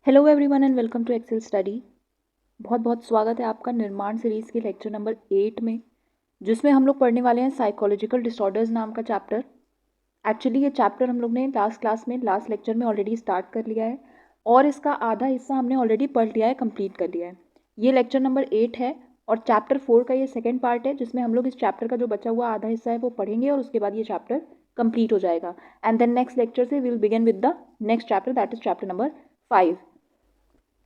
Hello everyone and welcome to Excel study. बहुत बहुत स्वागत है आपका निर्माण सीरीज़ के लेक्चर नंबर 8 में, जिसमें हम लोग पढ़ने वाले हैं साइकोलॉजिकल डिसऑर्डर्स नाम का चैप्टर। एक्चुअली ये चैप्टर हम लोग ने लास्ट क्लास में लास्ट लेक्चर में ऑलरेडी स्टार्ट कर लिया है और इसका आधा हिस्सा हमने ऑलरेडी पढ़ लिया है, कंप्लीट कर लिया है। ये लेक्चर नंबर 8 है और चैप्टर 4 का ये सेकेंड पार्ट है, जिसमें हम लोग इस चैप्टर का जो बचा हुआ आधा हिस्सा है वो पढ़ेंगे और उसके बाद ये चैप्टर कंप्लीट हो जाएगा। एंड देन नेक्स्ट लेक्चर से will begin with the next chapter, that is chapter number 5।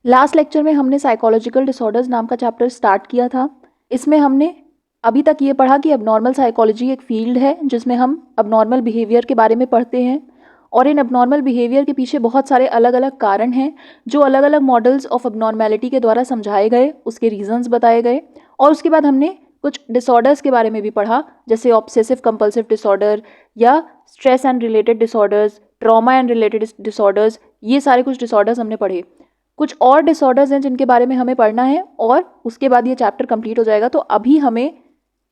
Last lecture में हमने साइकोलॉजिकल डिसऑर्डर्स नाम का चैप्टर स्टार्ट किया था। इसमें हमने अभी तक ये पढ़ा कि अबनॉर्मल साइकोलॉजी एक फील्ड है जिसमें हम अबनॉर्मल बिहेवियर के बारे में पढ़ते हैं और इन अबनॉर्मल बिहेवियर के पीछे बहुत सारे अलग अलग कारण हैं जो अलग अलग मॉडल्स ऑफ अबनॉर्मेलिटी के द्वारा समझाए गए, उसके रीजंस बताए गए। और उसके बाद हमने कुछ डिसऑर्डर्स के बारे में भी पढ़ा, जैसे ऑब्सेसिव कंपल्सिव डिसऑर्डर या stress and related disorders, trauma and related disorders. ये सारे कुछ डिसऑर्डर्स हमने पढ़े। कुछ और डिसऑर्डर्स हैं जिनके बारे में हमें पढ़ना है और उसके बाद ये चैप्टर कंप्लीट हो जाएगा। तो अभी हमें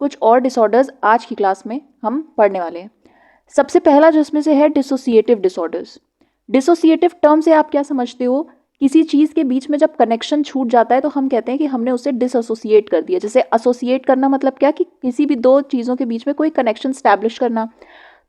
कुछ और डिसऑर्डर्स आज की क्लास में हम पढ़ने वाले हैं। सबसे पहला जिसमें से है डिसोसिएटिव डिसऑर्डर्स। डिसोसिएटिव टर्म से आप क्या समझते हो? किसी चीज़ के बीच में जब कनेक्शन छूट जाता है तो हम कहते हैं कि हमने उसे डिसोसिएट कर दिया। जैसे एसोसिएट करना मतलब क्या कि किसी भी दो चीज़ों के बीच में कोई कनेक्शन स्टैब्लिश करना।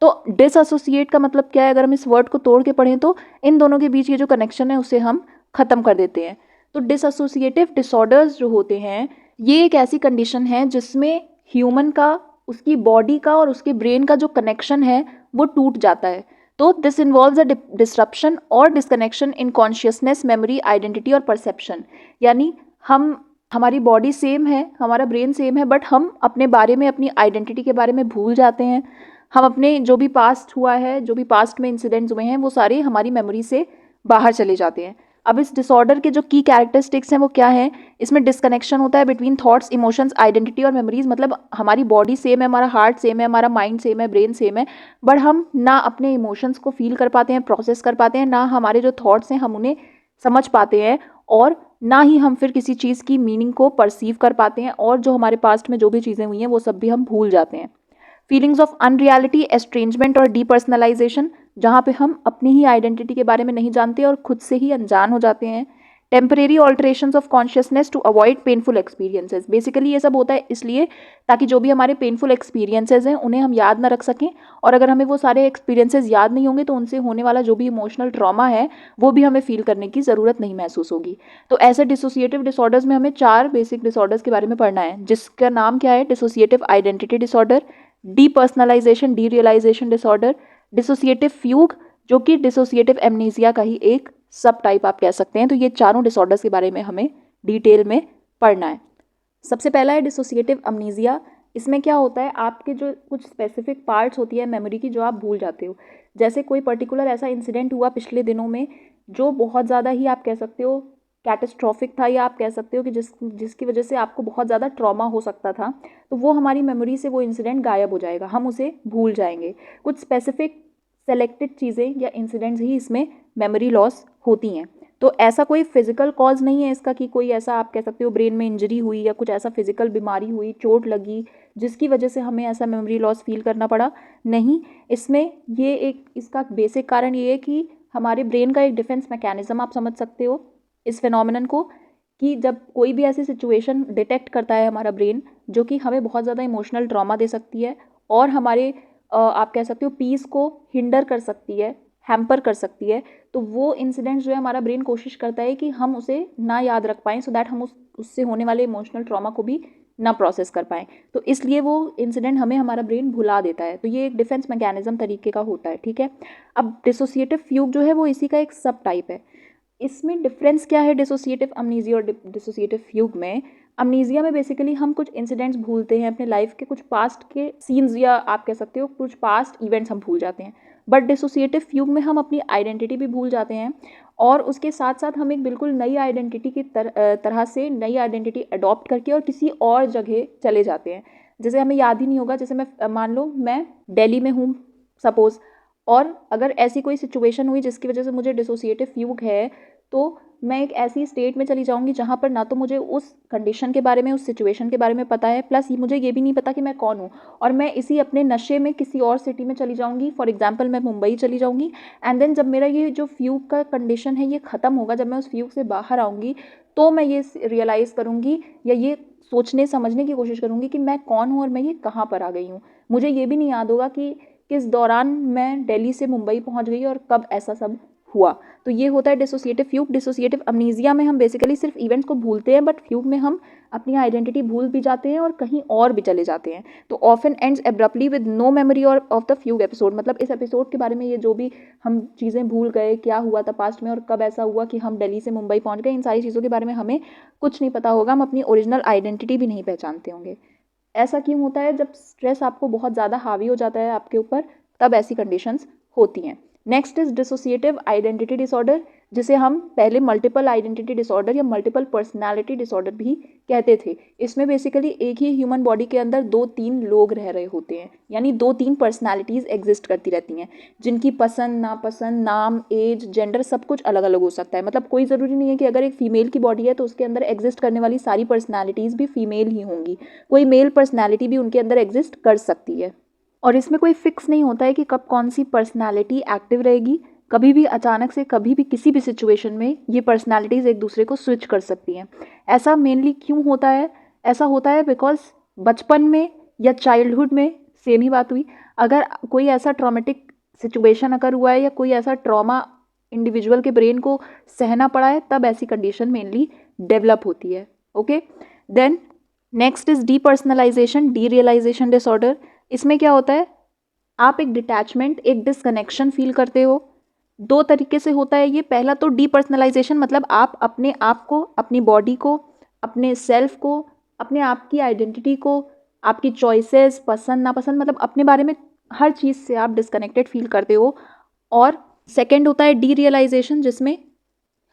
तो डिसएसोसिएट का मतलब क्या है? अगर हम इस वर्ड को तोड़ के पढ़ें तो इन दोनों के बीच ये जो कनेक्शन है उसे हम ख़त्म कर देते हैं। तो डिसएसोसिएटिव डिसऑर्डर्स जो होते हैं ये एक ऐसी कंडीशन है जिसमें ह्यूमन का, उसकी बॉडी का और उसके ब्रेन का जो कनेक्शन है वो टूट जाता है। तो दिस इन्वॉल्व्स अ डिसरप्शन और disconnection in consciousness, memory, identity और परसेप्शन। यानी हमारी बॉडी सेम है, हमारा ब्रेन सेम है, बट हम अपने बारे में, अपनी आइडेंटिटी के बारे में भूल जाते हैं। हम अपने जो भी पास्ट हुआ है, जो भी पास्ट में इंसिडेंट्स हुए हैं, वो सारे हमारी मेमोरी से बाहर चले जाते हैं। अब इस डिसऑर्डर के जो की कैरेक्टरिस्टिक्स हैं वो क्या है? इसमें डिस्कनेक्शन होता है बिटवीन थॉट्स, इमोशंस, आइडेंटिटी और मेमोरीज। मतलब हमारी बॉडी सेम है, हमारा हार्ट सेम है, हमारा माइंड सेम है, ब्रेन सेम है, बट हम ना अपने इमोशंस को फील कर पाते हैं, प्रोसेस कर पाते हैं, ना हमारे जो थॉट्स हैं हम उन्हें समझ पाते हैं, और ना ही हम फिर किसी चीज़ की मीनिंग को परसीव कर पाते हैं, और जो हमारे पास्ट में जो भी चीज़ें हुई हैं वो सब भी हम भूल जाते हैं। फीलिंग्स ऑफ अनरियलिटी, एस्ट्रेंजमेंट और डीपर्सनलाइजेशन, जहाँ पे हम अपनी ही आइडेंटिटी के बारे में नहीं जानते और खुद से ही अनजान हो जाते हैं। Temporary alterations of consciousness to avoid painful experiences. Basically ये सब होता है इसलिए ताकि जो भी हमारे पेनफुल एक्सपीरियंसेस हैं उन्हें हम याद ना रख सकें, और अगर हमें वो सारे एक्सपीरियंसेस याद नहीं होंगे तो उनसे होने वाला जो भी इमोशनल ट्रॉमा है वो भी हमें फील करने की ज़रूरत नहीं महसूस होगी। तो ऐसे डिसोसिएटिव डिसऑर्डर्स में हमें 4 बेसिक डिसऑर्डर्स के बारे में पढ़ना है, जिसका नाम क्या है? Dissociative identity disorder, depersonalisation derealisation disorder, dissociative fugue, जो कि डिसोसिएटिव एमनीजिया का ही एक सब टाइप आप कह सकते हैं। तो ये चारों डिसऑर्डर्स के बारे में हमें डिटेल में पढ़ना है। सबसे पहला है डिसोसिएटिव अमनीजिया। इसमें क्या होता है? आपके जो कुछ स्पेसिफिक पार्ट्स होती है मेमोरी की जो आप भूल जाते हो। जैसे कोई पर्टिकुलर ऐसा इंसिडेंट हुआ पिछले दिनों में जो बहुत ज़्यादा ही आप कह सकते हो कैटेस्ट्रॉफिक था, या आप कह सकते हो कि जिसकी वजह से आपको बहुत ज़्यादा ट्रॉमा हो सकता था, तो वो हमारी मेमोरी से वो इंसिडेंट गायब हो जाएगा, हम उसे भूल जाएंगे। कुछ स्पेसिफिक सेलेक्टेड चीज़ें या इंसिडेंट्स ही इसमें मेमोरी लॉस होती हैं। तो ऐसा कोई फिजिकल कॉज नहीं है इसका कि कोई ऐसा आप कह सकते हो ब्रेन में इंजरी हुई या कुछ ऐसा फिजिकल बीमारी हुई, चोट लगी, जिसकी वजह से हमें ऐसा मेमोरी लॉस फील करना पड़ा। नहीं, इसमें ये एक इसका बेसिक कारण ये है कि हमारे ब्रेन का एक डिफेंस मैकेनिज्म, आप समझ सकते हो इस फिनोमिनन को, कि जब कोई भी ऐसी सिचुएशन डिटेक्ट करता है हमारा ब्रेन जो कि हमें बहुत ज़्यादा इमोशनल ट्रॉमा दे सकती है और हमारे आप कह सकते हो पीस को हिंडर कर सकती है, हैम्पर कर सकती है, तो वो इंसिडेंट्स जो है हमारा ब्रेन कोशिश करता है कि हम उसे ना याद रख पाएँ, सो दैट हम उससे होने वाले इमोशनल ट्रॉमा को भी ना प्रोसेस कर पाएँ। तो इसलिए वो इंसिडेंट हमें हमारा ब्रेन भुला देता है। तो ये एक डिफेंस मैकेनिज्म तरीके का होता है, ठीक है। अब डिसोसिएटिव फ्यूग जो है वो इसी का एक सब टाइप है। इसमें डिफरेंस क्या है डिसोसिएटिव अमनीजिया और डिसोसिएटिव फ्यूग में? अमनीजिया में बेसिकली हम कुछ इंसिडेंट्स भूलते हैं, अपने लाइफ के कुछ पास्ट के सीन्स या आप कह सकते हो कुछ पास्ट इवेंट्स हम भूल जाते हैं। बट डिसोसिएटिव फ्यूग में हम अपनी आइडेंटिटी भी भूल जाते हैं, और उसके साथ साथ हम एक बिल्कुल नई आइडेंटिटी की तरह से नई आइडेंटिटी अडॉप्ट करके और किसी और जगह चले जाते हैं। जैसे हमें याद ही नहीं होगा, जैसे मैं मान लो मैं दिल्ली में हूँ सपोज़, और अगर ऐसी कोई सिचुएशन हुई जिसकी वजह से मुझे डिसोसिएटिव फ्यूग है, तो मैं एक ऐसी स्टेट में चली जाऊँगी जहाँ पर ना तो मुझे उस कंडीशन के बारे में, उस सिचुएशन के बारे में पता है, प्लस मुझे ये भी नहीं पता कि मैं कौन हूँ, और मैं इसी अपने नशे में किसी और सिटी में चली जाऊँगी। फॉर एग्जाम्पल मैं मुंबई चली जाऊँगी, एंड देन जब मेरा ये जो फ्यूग का कंडीशन है ये ख़त्म होगा, जब मैं उस फ्यूग से बाहर आऊँगी, तो मैं ये रियलाइज़ करूँगी या ये सोचने समझने की कोशिश करूँगी कि मैं कौन हूँ और मैं ये कहाँ पर आ गई हूँ। मुझे ये भी नहीं याद होगा कि किस दौरान मैं दिल्ली से मुंबई पहुँच गई और कब ऐसा सब हुआ। तो ये होता है डिसोसिएटिव फ्यूग। डिसोसिएटिव अमनीजिया में हम बेसिकली सिर्फ इवेंट्स को भूलते हैं, बट फ्यूग में हम अपनी आइडेंटिटी भूल भी जाते हैं और कहीं और भी चले जाते हैं। तो often ends abruptly with no memory और ऑफ द फ्यूग एपिसोड, मतलब इस एपिसोड के बारे में, ये जो भी हम चीज़ें भूल गए, क्या हुआ था पास्ट में और कब ऐसा हुआ कि हम दिल्ली से मुंबई पहुंच गए, इन सारी चीज़ों के बारे में हमें कुछ नहीं पता होगा। हम अपनी ओरिजिनल आइडेंटिटी भी नहीं पहचानते होंगे। ऐसा क्यों होता है? जब स्ट्रेस आपको बहुत ज़्यादा हावी हो जाता है आपके ऊपर, तब ऐसी कंडीशंस होती हैं। Next is dissociative identity disorder, जिसे हम पहले मल्टीपल आइडेंटिटी डिसऑर्डर या मल्टीपल पर्सनालिटी डिसऑर्डर भी कहते थे। इसमें बेसिकली एक ही ह्यूमन बॉडी के अंदर 2-3 लोग रह रहे होते हैं, यानी 2-3 पर्सनालिटीज़ एग्जिस्ट करती रहती हैं, जिनकी पसंद नापसंद, नाम, एज, जेंडर सब कुछ अलग अलग हो सकता है। मतलब कोई ज़रूरी नहीं है कि अगर एक फीमेल की बॉडी है तो उसके अंदर एग्जिस्ट करने वाली सारी पर्सनैलिटीज़ भी फीमेल ही होंगी। कोई मेल पर्सनैलिटी भी उनके अंदर एग्जिस्ट कर सकती है। और इसमें कोई फिक्स नहीं होता है कि कब कौन सी पर्सनालिटी एक्टिव रहेगी। कभी भी अचानक से, कभी भी, किसी भी सिचुएशन में ये पर्सनालिटीज़ एक दूसरे को स्विच कर सकती हैं। ऐसा मेनली क्यों होता है? ऐसा होता है बिकॉज बचपन में या चाइल्डहुड में, सेम ही बात हुई, अगर कोई ऐसा ट्रॉमेटिक सिचुएशन अगर हुआ है या कोई ऐसा ट्रॉमा इंडिविजुअल के ब्रेन को सहना पड़ा है, तब ऐसी कंडीशन मेनली डेवलप होती है। Okay, then next is depersonalisation derealisation disorder. इसमें क्या होता है? आप एक डिटैचमेंट, एक डिसकनेक्शन फील करते हो। 2 तरीके से होता है ये। पहला तो डीपर्सनलाइजेशन, मतलब आप अपने आप को, अपनी बॉडी को, अपने सेल्फ को, अपने आप की आइडेंटिटी को, आपकी चॉइसेस, पसंद नापसंद, मतलब अपने बारे में हर चीज़ से आप डिस्कनेक्टेड फील करते हो। और सेकेंड होता है डीरियलाइजेशन, जिसमें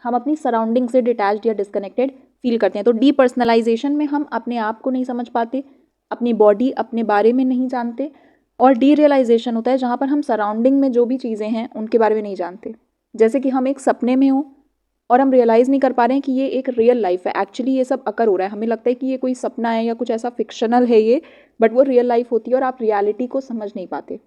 हम अपनी सराउंडिंग से डिटैच्ड या डिस्कनेक्टेड फील करते हैं। तो डीपर्सनलाइजेशन में हम अपने आप को नहीं समझ पाते, अपनी बॉडी, अपने बारे में नहीं जानते। और डीरियलाइजेशन होता है जहाँ पर हम सराउंडिंग में जो भी चीज़ें हैं उनके बारे में नहीं जानते। जैसे कि हम एक सपने में हों और हम रियलाइज़ नहीं कर पा रहे हैं कि ये एक रियल लाइफ है। एक्चुअली ये सब अकर हो रहा है, हमें लगता है कि ये कोई सपना है या कुछ ऐसा फिक्शनल है ये, बट वो रियल लाइफ होती है और आप रियलिटी को समझ नहीं पाते।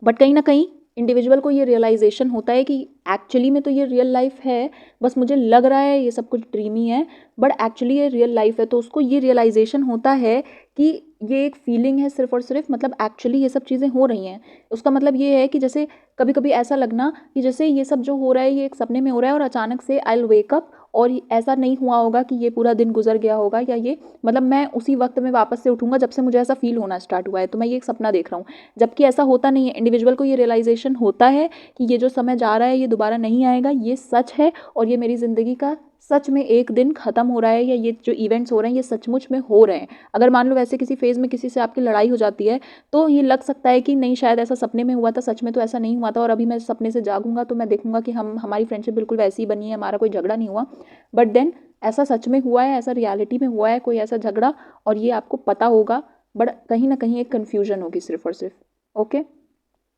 बट कहीं ना कहीं इंडिविजुअल को ये रियलाइजेशन होता है कि एक्चुअली में तो ये रियल लाइफ है, बस मुझे लग रहा है ये सब कुछ ड्रीमी है, बट एक्चुअली ये रियल लाइफ है। तो उसको ये रियलाइजेशन होता है कि ये एक फीलिंग है सिर्फ और सिर्फ, मतलब एक्चुअली ये सब चीज़ें हो रही हैं। उसका मतलब ये है कि जैसे कभी कभी ऐसा लगना कि जैसे ये सब जो हो रहा है ये एक सपने में हो रहा है और अचानक से आई विल वेक अप, और ऐसा नहीं हुआ होगा कि ये पूरा दिन गुजर गया होगा, या ये मतलब मैं उसी वक्त में वापस से उठूंगा जब से मुझे ऐसा फील होना स्टार्ट हुआ है, तो मैं ये एक सपना देख रहा हूँ। जबकि ऐसा होता नहीं है। इंडिविजुअल को ये रियलाइजेशन होता है कि ये जो समय जा रहा है ये दोबारा नहीं आएगा, ये सच है और ये मेरी ज़िंदगी का सच में एक दिन ख़त्म हो रहा है, या ये जो इवेंट्स हो रहे हैं ये सचमुच में हो रहे हैं। अगर मान लो वैसे किसी फेज़ में किसी से आपकी लड़ाई हो जाती है तो ये लग सकता है कि नहीं, शायद ऐसा सपने में हुआ था, सच में तो ऐसा नहीं हुआ था, और अभी मैं सपने से जागूंगा तो मैं देखूंगा कि हमारी फ्रेंडशिप बिल्कुल वैसी ही बनी है, हमारा कोई झगड़ा नहीं हुआ। बट देन ऐसा सच में हुआ है, ऐसा रियलिटी में हुआ है कोई ऐसा झगड़ा, और ये आपको पता होगा, बट कहीं ना कहीं एक कन्फ्यूजन होगी सिर्फ और सिर्फ। ओके,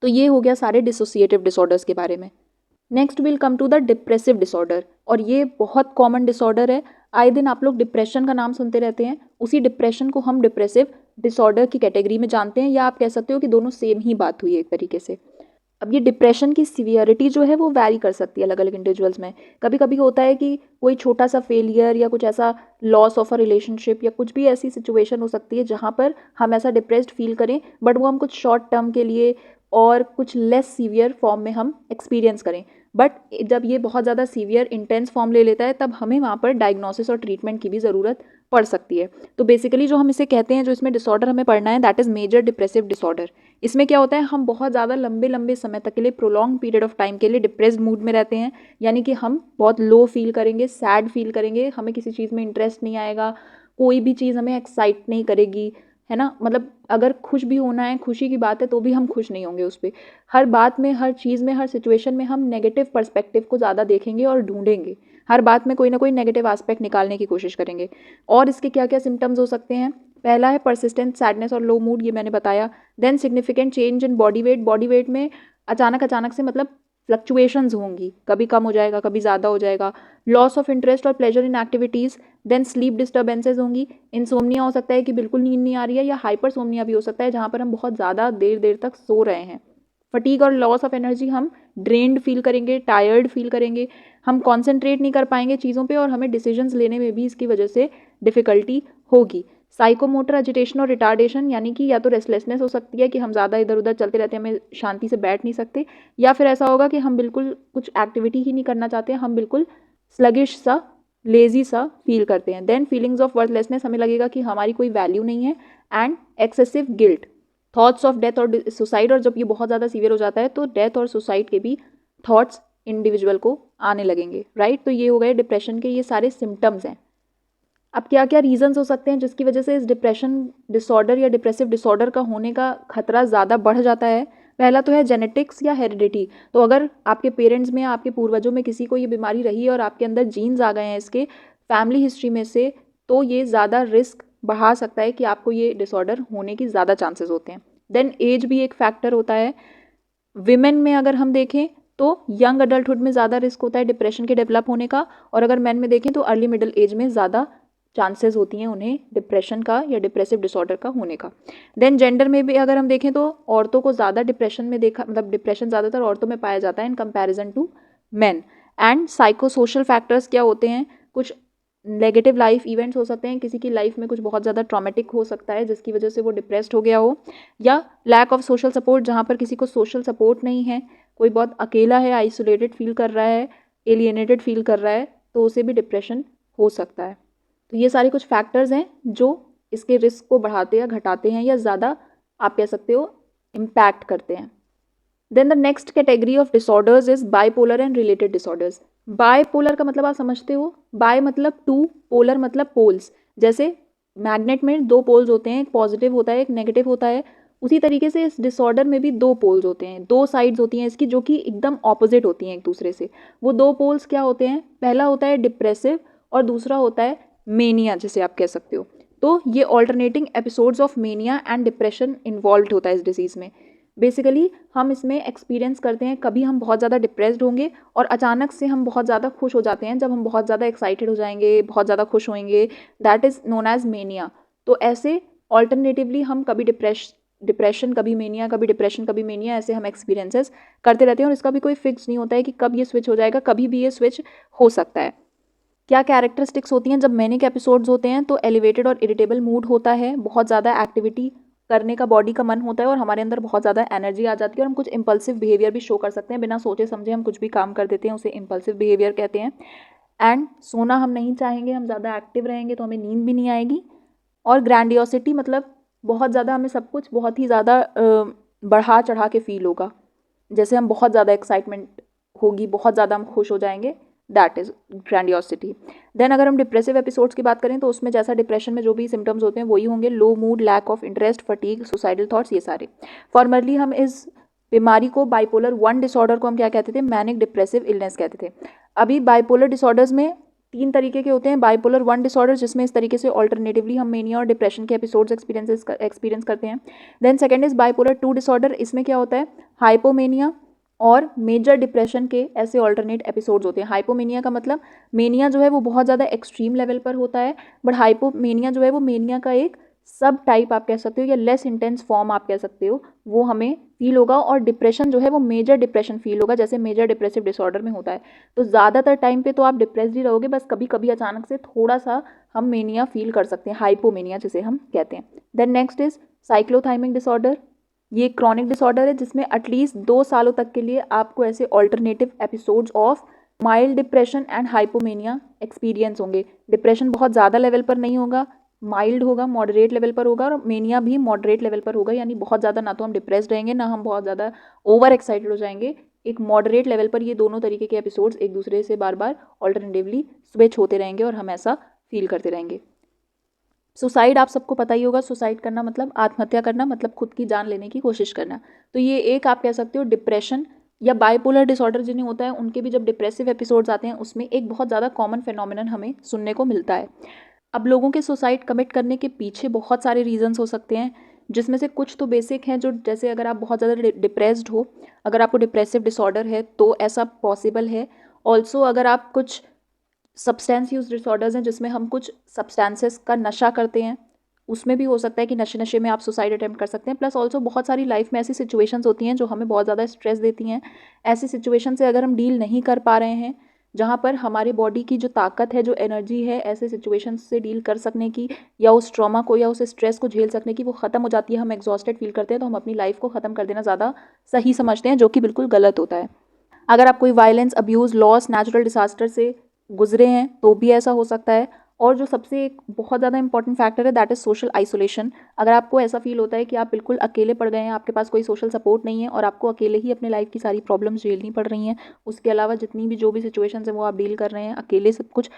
तो ये हो गया सारे डिसोसिएटिव डिसऑर्डर्स के बारे में। Next will come to the depressive disorder, और ये बहुत कॉमन डिसऑर्डर है। आए दिन आप लोग डिप्रेशन का नाम सुनते रहते हैं, उसी डिप्रेशन को हम डिप्रेसिव डिसऑर्डर की कैटेगरी में जानते हैं, या आप कह सकते हो कि दोनों सेम ही बात हुई एक तरीके से। अब ये डिप्रेशन की सीवियरिटी जो है वो वैरी कर सकती है अलग अलग इंडिविजुअल्स में। कभी कभी होता है कि कोई छोटा सा फेलियर या कुछ ऐसा लॉस ऑफ अ रिलेशनशिप या कुछ भी ऐसी सिचुएशन हो सकती है जहाँ पर हम ऐसा डिप्रेस्ड फील करें, बट वो हम कुछ शॉर्ट टर्म के लिए और कुछ लेस सीवियर फॉर्म में हम एक्सपीरियंस करें। बट जब ये बहुत ज़्यादा सीवियर इंटेंस फॉर्म ले लेता है तब हमें वहाँ पर डायग्नोसिस और ट्रीटमेंट की भी ज़रूरत पड़ सकती है। तो बेसिकली जो हम इसे कहते हैं, जो इसमें डिसऑर्डर हमें पढ़ना है, that is major depressive disorder. इसमें क्या होता है, हम बहुत ज़्यादा लंबे लंबे समय तक के लिए, प्रोलॉन्ग पीरियड ऑफ टाइम के लिए डिप्रेस्ड मूड में रहते हैं। यानी कि हम बहुत लो फील करेंगे, सैड फील करेंगे, हमें किसी चीज़ में इंटरेस्ट नहीं आएगा, कोई भी चीज़ हमें एक्साइट नहीं करेगी, है ना। मतलब अगर खुश भी होना है, खुशी की बात है, तो भी हम खुश नहीं होंगे उस पर। हर बात में, हर चीज़ में, हर सिचुएशन में हम नेगेटिव पर्सपेक्टिव को ज़्यादा देखेंगे और ढूंढेंगे। हर बात में कोई ना कोई नेगेटिव एस्पेक्ट निकालने की कोशिश करेंगे। और इसके क्या क्या सिम्टम्स हो सकते हैं? पहला है परसिस्टेंट सैडनेस और लो मूड, ये मैंने बताया। Then significant change in body weight. Body weight में अचानक से, मतलब फ्लक्चुएशंस होंगी, कभी कम हो जाएगा, कभी ज़्यादा हो जाएगा, लॉस ऑफ इंटरेस्ट और pleasure in activities, then sleep disturbances होंगी, इंसोम्निया हो सकता है कि बिल्कुल नींद नहीं आ रही है, या हाइपरसोम्निया भी हो सकता है जहाँ पर हम बहुत ज़्यादा देर देर तक सो रहे हैं। फटीग और लॉस ऑफ एनर्जी, हम ड्रेन्ड फील करेंगे, टायर्ड फील करेंगे, हम कॉन्सेंट्रेट नहीं कर पाएंगे चीज़ों पे और हमें डिसीजंस लेने में भी इसकी वजह से डिफ़िकल्टी होगी। साइकोमोटर एजिटेशन और रिटार्डेशन, यानी कि या तो रेस्टलेसनेस हो सकती है कि हम ज़्यादा इधर उधर चलते रहते हैं, हमें शांति से बैठ नहीं सकते, या फिर ऐसा होगा कि हम बिल्कुल कुछ एक्टिविटी ही नहीं करना चाहते, हम बिल्कुल स्लगिश सा, लेजी सा फील करते हैं। देन फीलिंग्स ऑफ वर्थलेसनेस, हमें लगेगा कि हमारी कोई वैल्यू नहीं है। And excessive guilt, thoughts of death और सुसाइड, और जब ये बहुत ज़्यादा सीवियर हो जाता है तो डेथ और सुसाइड के भी थॉट्स इंडिविजुअल को आने लगेंगे, राइट। तो ये हो गए डिप्रेशन के ये सारे सिम्टम्स हैं। अब क्या क्या रीजंस हो सकते हैं जिसकी वजह से इस डिप्रेशन डिसऑर्डर या डिप्रेसिव डिसऑर्डर का होने का खतरा ज़्यादा बढ़ जाता है। पहला तो है जेनेटिक्स या हेरिडिटी। तो अगर आपके पेरेंट्स में, आपके पूर्वजों में किसी को ये बीमारी रही है और आपके अंदर जीन्स आ गए हैं इसके फैमिली हिस्ट्री में से, तो ये ज़्यादा रिस्क बढ़ा सकता है कि आपको ये डिसऑर्डर होने की ज़्यादा चांसेस होते हैं। देन एज भी एक फैक्टर होता है। विमेन में अगर हम देखें तो यंग अडल्टहुड में ज़्यादा रिस्क होता है डिप्रेशन के डेवलप होने का, और अगर मैन में देखें तो अर्ली मिडिल एज में ज़्यादा चांसेस होती हैं उन्हें डिप्रेशन का या डिप्रेसिव डिसऑर्डर का होने का। देन जेंडर में भी अगर हम देखें तो औरतों को ज़्यादा डिप्रेशन में देखा, मतलब डिप्रेशन ज़्यादातर औरतों में पाया जाता है in comparison to men. And psycho social factors क्या होते हैं, कुछ नेगेटिव लाइफ इवेंट्स हो सकते हैं, किसी की लाइफ में कुछ बहुत ज़्यादा ट्रॉमेटिक हो सकता है जिसकी वजह से वो डिप्रेस्ड हो गया हो, या लैक ऑफ सोशल सपोर्ट, जहाँ पर किसी को सोशल सपोर्ट नहीं है, कोई बहुत अकेला है, आइसोलेटेड फील कर रहा है, एलिएनेटेड फील कर रहा है, तो उसे भी डिप्रेशन हो सकता है। तो ये सारे कुछ फैक्टर्स हैं जो इसके रिस्क को बढ़ाते या घटाते हैं या ज़्यादा आप कह सकते हो इम्पैक्ट करते हैं। Then the next category of disorders is bipolar and related disorders. Bipolar का मतलब आप समझते हो, बाय मतलब टू, पोलर मतलब पोल्स। जैसे मैग्नेट में दो पोल्स होते हैं, एक पॉजिटिव होता है, एक नेगेटिव होता है, उसी तरीके से इस डिसऑर्डर में भी दो पोल्स होते हैं, दो साइड्स होती हैं इसकी जो कि एकदम ऑपोजिट होती हैं एक दूसरे से। वो दो पोल्स क्या होते हैं, पहला होता है डिप्रेसिव और दूसरा होता है मेनिया, जिसे आप कह सकते हो। तो ये alternating episodes of mania and depression involve होता है इस डिजीज़ में। बेसिकली हम इसमें एक्सपीरियंस करते हैं, कभी हम बहुत ज़्यादा डिप्रेस्ड होंगे और अचानक से हम बहुत ज़्यादा खुश हो जाते हैं, जब हम बहुत ज़्यादा एक्साइटेड हो जाएंगे, बहुत ज़्यादा खुश होंगे, that is known as mania. तो ऐसे ऑल्टरनेटिवली हम कभी डिप्रेशन कभी मेनिया, कभी डिप्रेशन कभी मेनिया, ऐसे हम एक्सपीरियंसेस करते रहते हैं और इसका भी कोई फिक्स नहीं होता है कि कब ये स्विच हो जाएगा, कभी भी ये स्विच हो सकता है। क्या कैरेक्टरिस्टिक्स होती हैं जब मैनिक एपिसोड्स होते हैं, तो एलिवेटेड और इरिटेबल मूड होता है, बहुत ज़्यादा एक्टिविटी करने का बॉडी का मन होता है और हमारे अंदर बहुत ज़्यादा एनर्जी आ जाती है और हम कुछ इम्पल्सिव बिहेवियर भी शो कर सकते हैं, बिना सोचे समझे हम कुछ भी काम कर देते हैं, उसे इम्पल्सिव बिहेवियर कहते हैं। एंड सोना हम नहीं चाहेंगे, हम ज़्यादा एक्टिव रहेंगे तो हमें नींद भी नहीं आएगी। और ग्रैंडियोसिटी मतलब बहुत ज़्यादा हमें सब कुछ बहुत ही ज़्यादा बढ़ा चढ़ा के फील होगा, जैसे हम बहुत ज़्यादा एक्साइटमेंट होगी, बहुत ज़्यादा हम खुश हो जाएंगे, दैट इज़ ग्रैंडियोसिटी। देन अगर हम डिप्रेसिव एपिसोड्स की बात करें तो उसमें जैसा डिप्रेशन में जो भी सिम्टम्स होते हैं वही होंगे, low mood, lack of interest, fatigue, suicidal thoughts, ये सारे। फॉर्मरली हम इस बीमारी को बाइपोलर 1 डिसऑर्डर को हम क्या कहते थे, मैनिक डिप्रेसिव इलनेस कहते थे। अभी बाइपोलर डिसऑर्डर्स में 3 तरीके के होते हैं। बाइपोलर 1 डिसऑर्डर जिसमें इस तरीके से ऑल्टरनेटिवली हम मेनिया और डिप्रेशन के एपिसोड्स एक्सपीरियंस करते हैं। Then second is bipolar 2 disorder, इसमें क्या होता है, हाइपोमेनिया और मेजर डिप्रेशन के ऐसे ऑल्टरनेट एपिसोड्स होते हैं। हाइपोमेनिया का मतलब मेनिया जो है वो बहुत ज़्यादा एक्सट्रीम लेवल पर होता है, बट हाइपोमेनिया जो है वो मेनिया का एक सब टाइप आप कह सकते हो या लेस इंटेंस फॉर्म आप कह सकते हो, वो हमें फील होगा। और डिप्रेशन जो है वो मेजर डिप्रेशन फील होगा, जैसे मेजर डिप्रेसिव डिसऑर्डर में होता है। तो ज़्यादातर टाइम पे तो आप डिप्रेस्ड ही रहोगे, बस कभी कभी अचानक से थोड़ा सा हम मेनिया फील कर सकते हैं, हाइपोमेनिया जिसे हम कहते हैं। Then next is cyclothymic disorder. ये क्रॉनिक डिसऑर्डर है जिसमें एटलीस्ट 2 सालों तक के लिए आपको ऐसे alternative episodes of mild depression and hypomania experience होंगे। डिप्रेशन बहुत ज़्यादा लेवल पर नहीं होगा, माइल्ड होगा, मॉडरेट लेवल पर होगा, और मेनिया भी मॉडरेट लेवल पर होगा, यानी बहुत ज़्यादा ना तो हम डिप्रेस्ड रहेंगे ना हम बहुत ज़्यादा ओवर एक्साइटेड हो जाएंगे। एक मॉडरेट लेवल पर ये दोनों तरीके के एपिसोड्स एक दूसरे से बार बार ऑल्टरनेटिवली स्विच होते रहेंगे और हम ऐसा फील करते रहेंगे। सुसाइड आप सबको पता ही होगा, सुसाइड करना मतलब आत्महत्या करना, मतलब खुद की जान लेने की कोशिश करना। तो ये एक आप कह सकते हो डिप्रेशन या बाइपोलर डिसऑर्डर जिन्हें होता है उनके भी जब डिप्रेसिव एपिसोड्स आते हैं उसमें एक बहुत ज़्यादा कॉमन फिनोमिनन हमें सुनने को मिलता है। अब लोगों के सुसाइड कमिट करने के पीछे बहुत सारे रीजंस हो सकते हैं। जिसमें से कुछ तो बेसिक हैं, जो जैसे अगर आप बहुत ज़्यादा डिप्रेस्ड हो, अगर आपको डिप्रेसिव डिसऑर्डर है तो ऐसा पॉसिबल है। ऑल्सो अगर आप कुछ सब्सटेंस यूज डिसऑर्डर्स हैं जिसमें हम कुछ सब्सटेंसेस का नशा करते हैं, उसमें भी हो सकता है कि नशे नशे में आप सुसाइड अटेम्प्ट कर सकते हैं। प्लस ऑल्सो बहुत सारी लाइफ में ऐसी सिचुएशंस होती हैं जो हमें बहुत ज़्यादा स्ट्रेस देती हैं। ऐसी सिचुएशन से अगर हम डील नहीं कर पा रहे हैं, जहाँ पर हमारी बॉडी की जो ताकत है, जो एनर्जी है ऐसे सिचुएशन से डील कर सकने की, या उस ट्रॉमा को या उस स्ट्रेस को झेल सकने की, वो ख़त्म हो जाती है, हम एग्जॉस्टेड फील करते हैं, तो हम अपनी लाइफ को ख़त्म कर देना ज़्यादा सही समझते हैं, जो कि बिल्कुल गलत होता है। अगर आप कोई violence, abuse, loss, natural disaster से गुजरे हैं तो भी ऐसा हो सकता है। और जो सबसे एक बहुत ज़्यादा इंपॉर्टेंट फैक्टर है, दैट इज़ सोशल आइसोलेशन। अगर आपको ऐसा फील होता है कि आप बिल्कुल अकेले पड़ गए हैं, आपके पास कोई सोशल सपोर्ट नहीं है और आपको अकेले ही अपने लाइफ की सारी प्रॉब्लम्स झेलनी पड़ रही हैं, उसके अलावा जितनी भी जो भी सिचुएशंस हैं वो आप डील कर रहे हैं अकेले सब कुछ,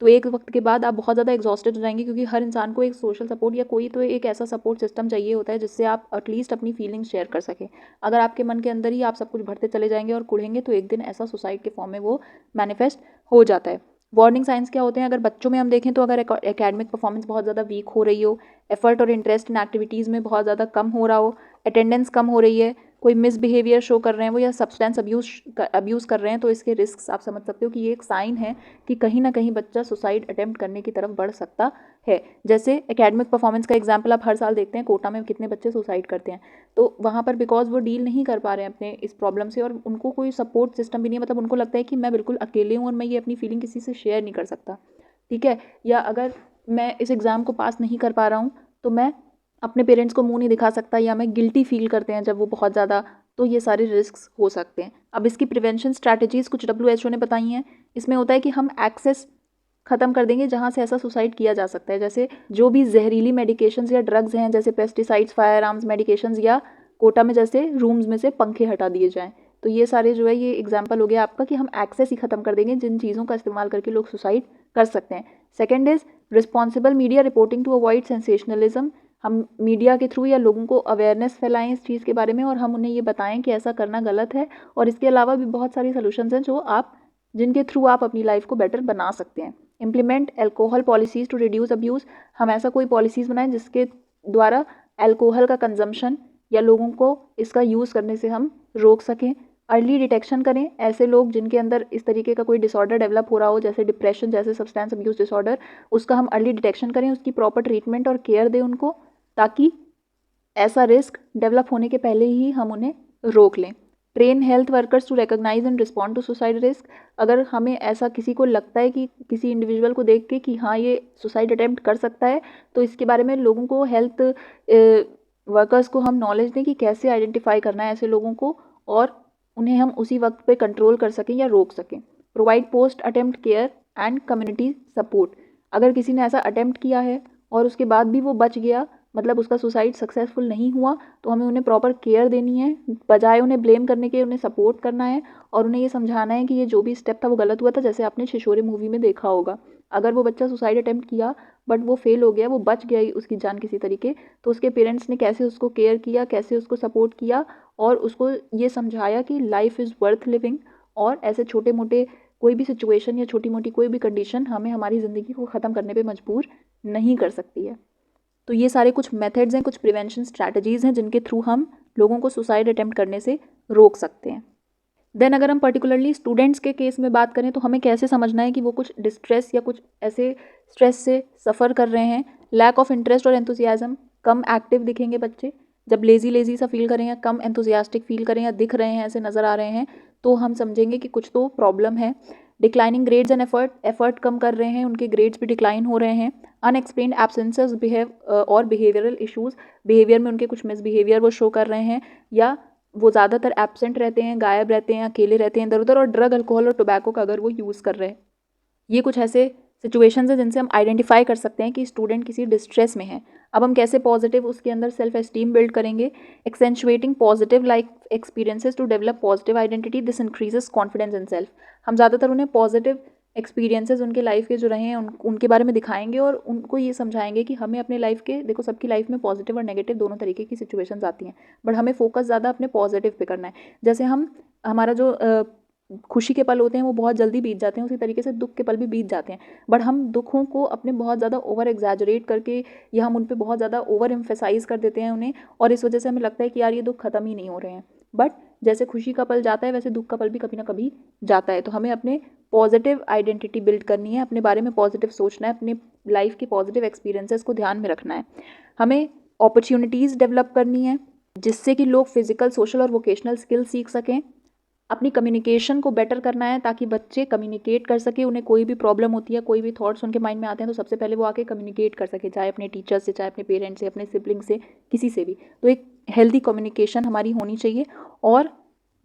तो एक वक्त के बाद आप बहुत ज़्यादा एग्जॉस्टेड हो जाएंगे, क्योंकि हर इंसान को एक सोशल सपोर्ट या कोई तो एक ऐसा सपोर्ट सिस्टम चाहिए होता है जिससे आप एटलीस्ट अपनी फीलिंग्स शेयर कर सकें। अगर आपके मन के अंदर ही आप सब कुछ भरते चले जाएंगे और कुढ़ेंगे, तो एक दिन ऐसा सुसाइड के फॉर्म में वो मैनिफेस्ट हो जाता है। वार्निंग साइंस क्या होते हैं? अगर बच्चों में हम देखें तो अगर एकेडमिक परफॉर्मेंस बहुत ज़्यादा वीक हो रही हो, एफर्ट और इंटरेस्ट इन एक्टिविटीज़ में बहुत ज़्यादा कम हो रहा हो, अटेंडेंस कम हो रही है, कोई मिसबिहेवियर शो कर रहे हैं वो, या सब्सटेंस अब्यूज़ कर रहे हैं, तो इसके रिस्क आप समझ सकते हो कि ये एक साइन है कि कहीं ना कहीं बच्चा सुसाइड अटेम्प्ट करने की तरफ बढ़ सकता है। जैसे एकेडमिक परफॉर्मेंस का एग्जाम्पल आप हर साल देखते हैं, कोटा में कितने बच्चे सुसाइड करते हैं, तो वहाँ पर बिकॉज वो डील नहीं कर पा रहे हैं अपने इस प्रॉब्लम से, और उनको कोई सपोर्ट सिस्टम भी नहीं है, मतलब उनको लगता है कि मैं बिल्कुल अकेले हूँ और मैं ये अपनी फीलिंग किसी से शेयर नहीं कर सकता, ठीक है। या अगर मैं इस एग्ज़ाम को पास नहीं कर पा रहा हूँ तो मैं अपने पेरेंट्स को मुंह नहीं दिखा सकता, या मैं गिल्टी फील करते हैं जब वो बहुत ज़्यादा, तो ये सारे रिस्क्स हो सकते हैं। अब इसकी प्रिवेंशन स्ट्रैटेजीज़ कुछ WHO ने बताई हैं। इसमें होता है कि हम एक्सेस ख़त्म कर देंगे जहाँ से ऐसा सुसाइड किया जा सकता है, जैसे जो भी जहरीली मेडिकेशंस या ड्रग्स हैं, जैसे पेस्टिसाइड्स, फायर आर्म्स मेडिकेशंस, या कोटा में जैसे रूम्स में से पंखे हटा दिए जाएँ। तो ये सारे जो है ये एग्जाम्पल हो गया आपका कि हम एक्सेस ही ख़त्म कर देंगे जिन चीज़ों का इस्तेमाल करके लोग सुसाइड कर सकते हैं। Second is responsible media reporting to avoid sensationalism. हम मीडिया के थ्रू या लोगों को अवेयरनेस फैलाएं इस चीज़ के बारे में, और हम उन्हें ये बताएं कि ऐसा करना गलत है। और इसके अलावा भी बहुत सारी सोल्यूशंस हैं जो आप, जिनके थ्रू आप अपनी लाइफ को बेटर बना सकते हैं। Implement alcohol policies to reduce abuse. हम ऐसा कोई पॉलिसीज़ बनाएं जिसके द्वारा एल्कोहल का कंजम्पशन या लोगों को इसका यूज़ करने से हम रोक सकें। अर्ली डिटेक्शन करें, ऐसे लोग जिनके अंदर इस तरीके का कोई डिसऑर्डर डेवलप हो रहा हो, जैसे डिप्रेशन, जैसे सब्सटेंस अब्यूज़ डिसऑर्डर, उसका हम अर्ली डिटेक्शन करें, उसकी प्रॉपर ट्रीटमेंट और केयर दें उनको, ताकि ऐसा रिस्क डेवलप होने के पहले ही हम उन्हें रोक लें। Train health workers to recognise and respond to suicide risk. अगर हमें ऐसा किसी को लगता है कि किसी इंडिविजुअल को देख के कि हाँ ये सुसाइड अटेम्प्ट कर सकता है, तो इसके बारे में लोगों को, हेल्थ वर्कर्स को हम नॉलेज दें कि कैसे आइडेंटिफाई करना है ऐसे लोगों को, और उन्हें हम उसी वक्त पे कंट्रोल कर सकें या रोक सकें। Provide post attempt care and community support. अगर किसी ने ऐसा अटेम्प्ट किया है और उसके बाद भी वो बच गया, मतलब उसका सुसाइड सक्सेसफुल नहीं हुआ, तो हमें उन्हें प्रॉपर केयर देनी है, बजाय उन्हें ब्लेम करने के उन्हें सपोर्ट करना है, और उन्हें ये समझाना है कि ये जो भी स्टेप था वो गलत हुआ था। जैसे आपने छिछोरे मूवी में देखा होगा, अगर वो बच्चा सुसाइड अटेम्प्ट किया बट वो फेल हो गया, वो बच गया उसकी जान किसी तरीके, तो उसके पेरेंट्स ने कैसे उसको केयर किया, कैसे उसको सपोर्ट किया, और उसको ये समझाया कि लाइफ इज़ वर्थ लिविंग, और ऐसे छोटे मोटे कोई भी सिचुएशन या छोटी मोटी कोई भी कंडीशन हमें हमारी ज़िंदगी को ख़त्म करने पे मजबूर नहीं कर सकती है। तो ये सारे कुछ मेथड्स हैं, कुछ प्रिवेंशन स्ट्रैटेजीज़ हैं जिनके थ्रू हम लोगों को सुसाइड अटेम्प्ट करने से रोक सकते हैं। देन अगर हम पर्टिकुलरली स्टूडेंट्स के केस में बात करें, तो हमें कैसे समझना है कि वो कुछ डिस्ट्रेस या कुछ ऐसे स्ट्रेस से सफ़र कर रहे हैं। लैक ऑफ इंटरेस्ट और एंथुसियाज्म, कम एक्टिव दिखेंगे बच्चे, जब लेज़ी सा फील करें या कम एंथुसियास्टिक फील करें या दिख रहे हैं, ऐसे नज़र आ रहे हैं, तो हम समझेंगे कि कुछ तो प्रॉब्लम है। डिक्लाइनिंग ग्रेड्स एंड एफर्ट कम कर रहे हैं, उनके ग्रेड्स भी डिक्लाइन हो रहे हैं। अनएक्सप्लेन्ड एब्सेंसेस और बिहेवियरल इशूज़, बिहेवियर में उनके कुछ मिसबिहेवियर वो शो कर रहे हैं, या वो ज़्यादातर एब्सेंट रहते हैं, गायब रहते हैं, अकेले रहते हैं इधर उधर, और ड्रग, अल्कोहल और टोबैको का अगर वो यूज़ कर रहे हैं। ये कुछ ऐसे सिचुएशंस हैं जिनसे हम आइडेंटिफाई कर सकते हैं कि स्टूडेंट किसी डिस्ट्रेस में है। अब हम कैसे पॉजिटिव उसके अंदर सेल्फ एस्टीम बिल्ड करेंगे? Accentuating positive life experiences to develop positive identity, this increases confidence in self. हम ज़्यादातर उन्हें पॉजिटिव एक्सपीरियंसेस उनके लाइफ के जो रहे हैं उनके बारे में दिखाएंगे, और उनको ये समझाएंगे कि हमें अपने लाइफ के, देखो सबकी लाइफ में पॉजिटिव और नेगेटिव दोनों तरीके की सिचुएशंस आती हैं, बट हमें फोकस ज़्यादा अपने पॉजिटिव पे करना है। जैसे हमारा जो खुशी के पल होते हैं वो बहुत जल्दी बीत जाते हैं, उसी तरीके से दुख के पल भी बीत जाते हैं। बट हम दुखों को अपने बहुत ज़्यादा ओवर एग्जैजरेट करके या हम उन पे बहुत ज़्यादा ओवर एम्फेसाइज कर देते हैं उन्हें, और इस वजह से हमें लगता है कि यार ये दुख खत्म ही नहीं हो रहे हैं। बट जैसे खुशी का पल जाता है वैसे दुख का पल भी कभी ना कभी जाता है। तो हमें अपने पॉजिटिव आइडेंटिटी बिल्ड करनी है, अपने बारे में पॉजिटिव सोचना है, अपने लाइफ के पॉजिटिव एक्सपीरियंसेस को ध्यान में रखना है। हमें अपॉर्चुनिटीज़ डेवलप करनी है जिससे कि लोग फिजिकल, सोशल और वोकेशनल स्किल सीख सकें। अपनी कम्युनिकेशन को बेटर करना है ताकि बच्चे कम्युनिकेट कर सके, उन्हें कोई भी प्रॉब्लम होती है, कोई भी थॉट्स उनके माइंड में आते हैं तो सबसे पहले वो आके कम्युनिकेट कर सके, चाहे अपने टीचर से, चाहे अपने पेरेंट्स से, अपने सिबलिंग से, किसी से भी। तो एक हेल्दी कम्युनिकेशन हमारी होनी चाहिए। और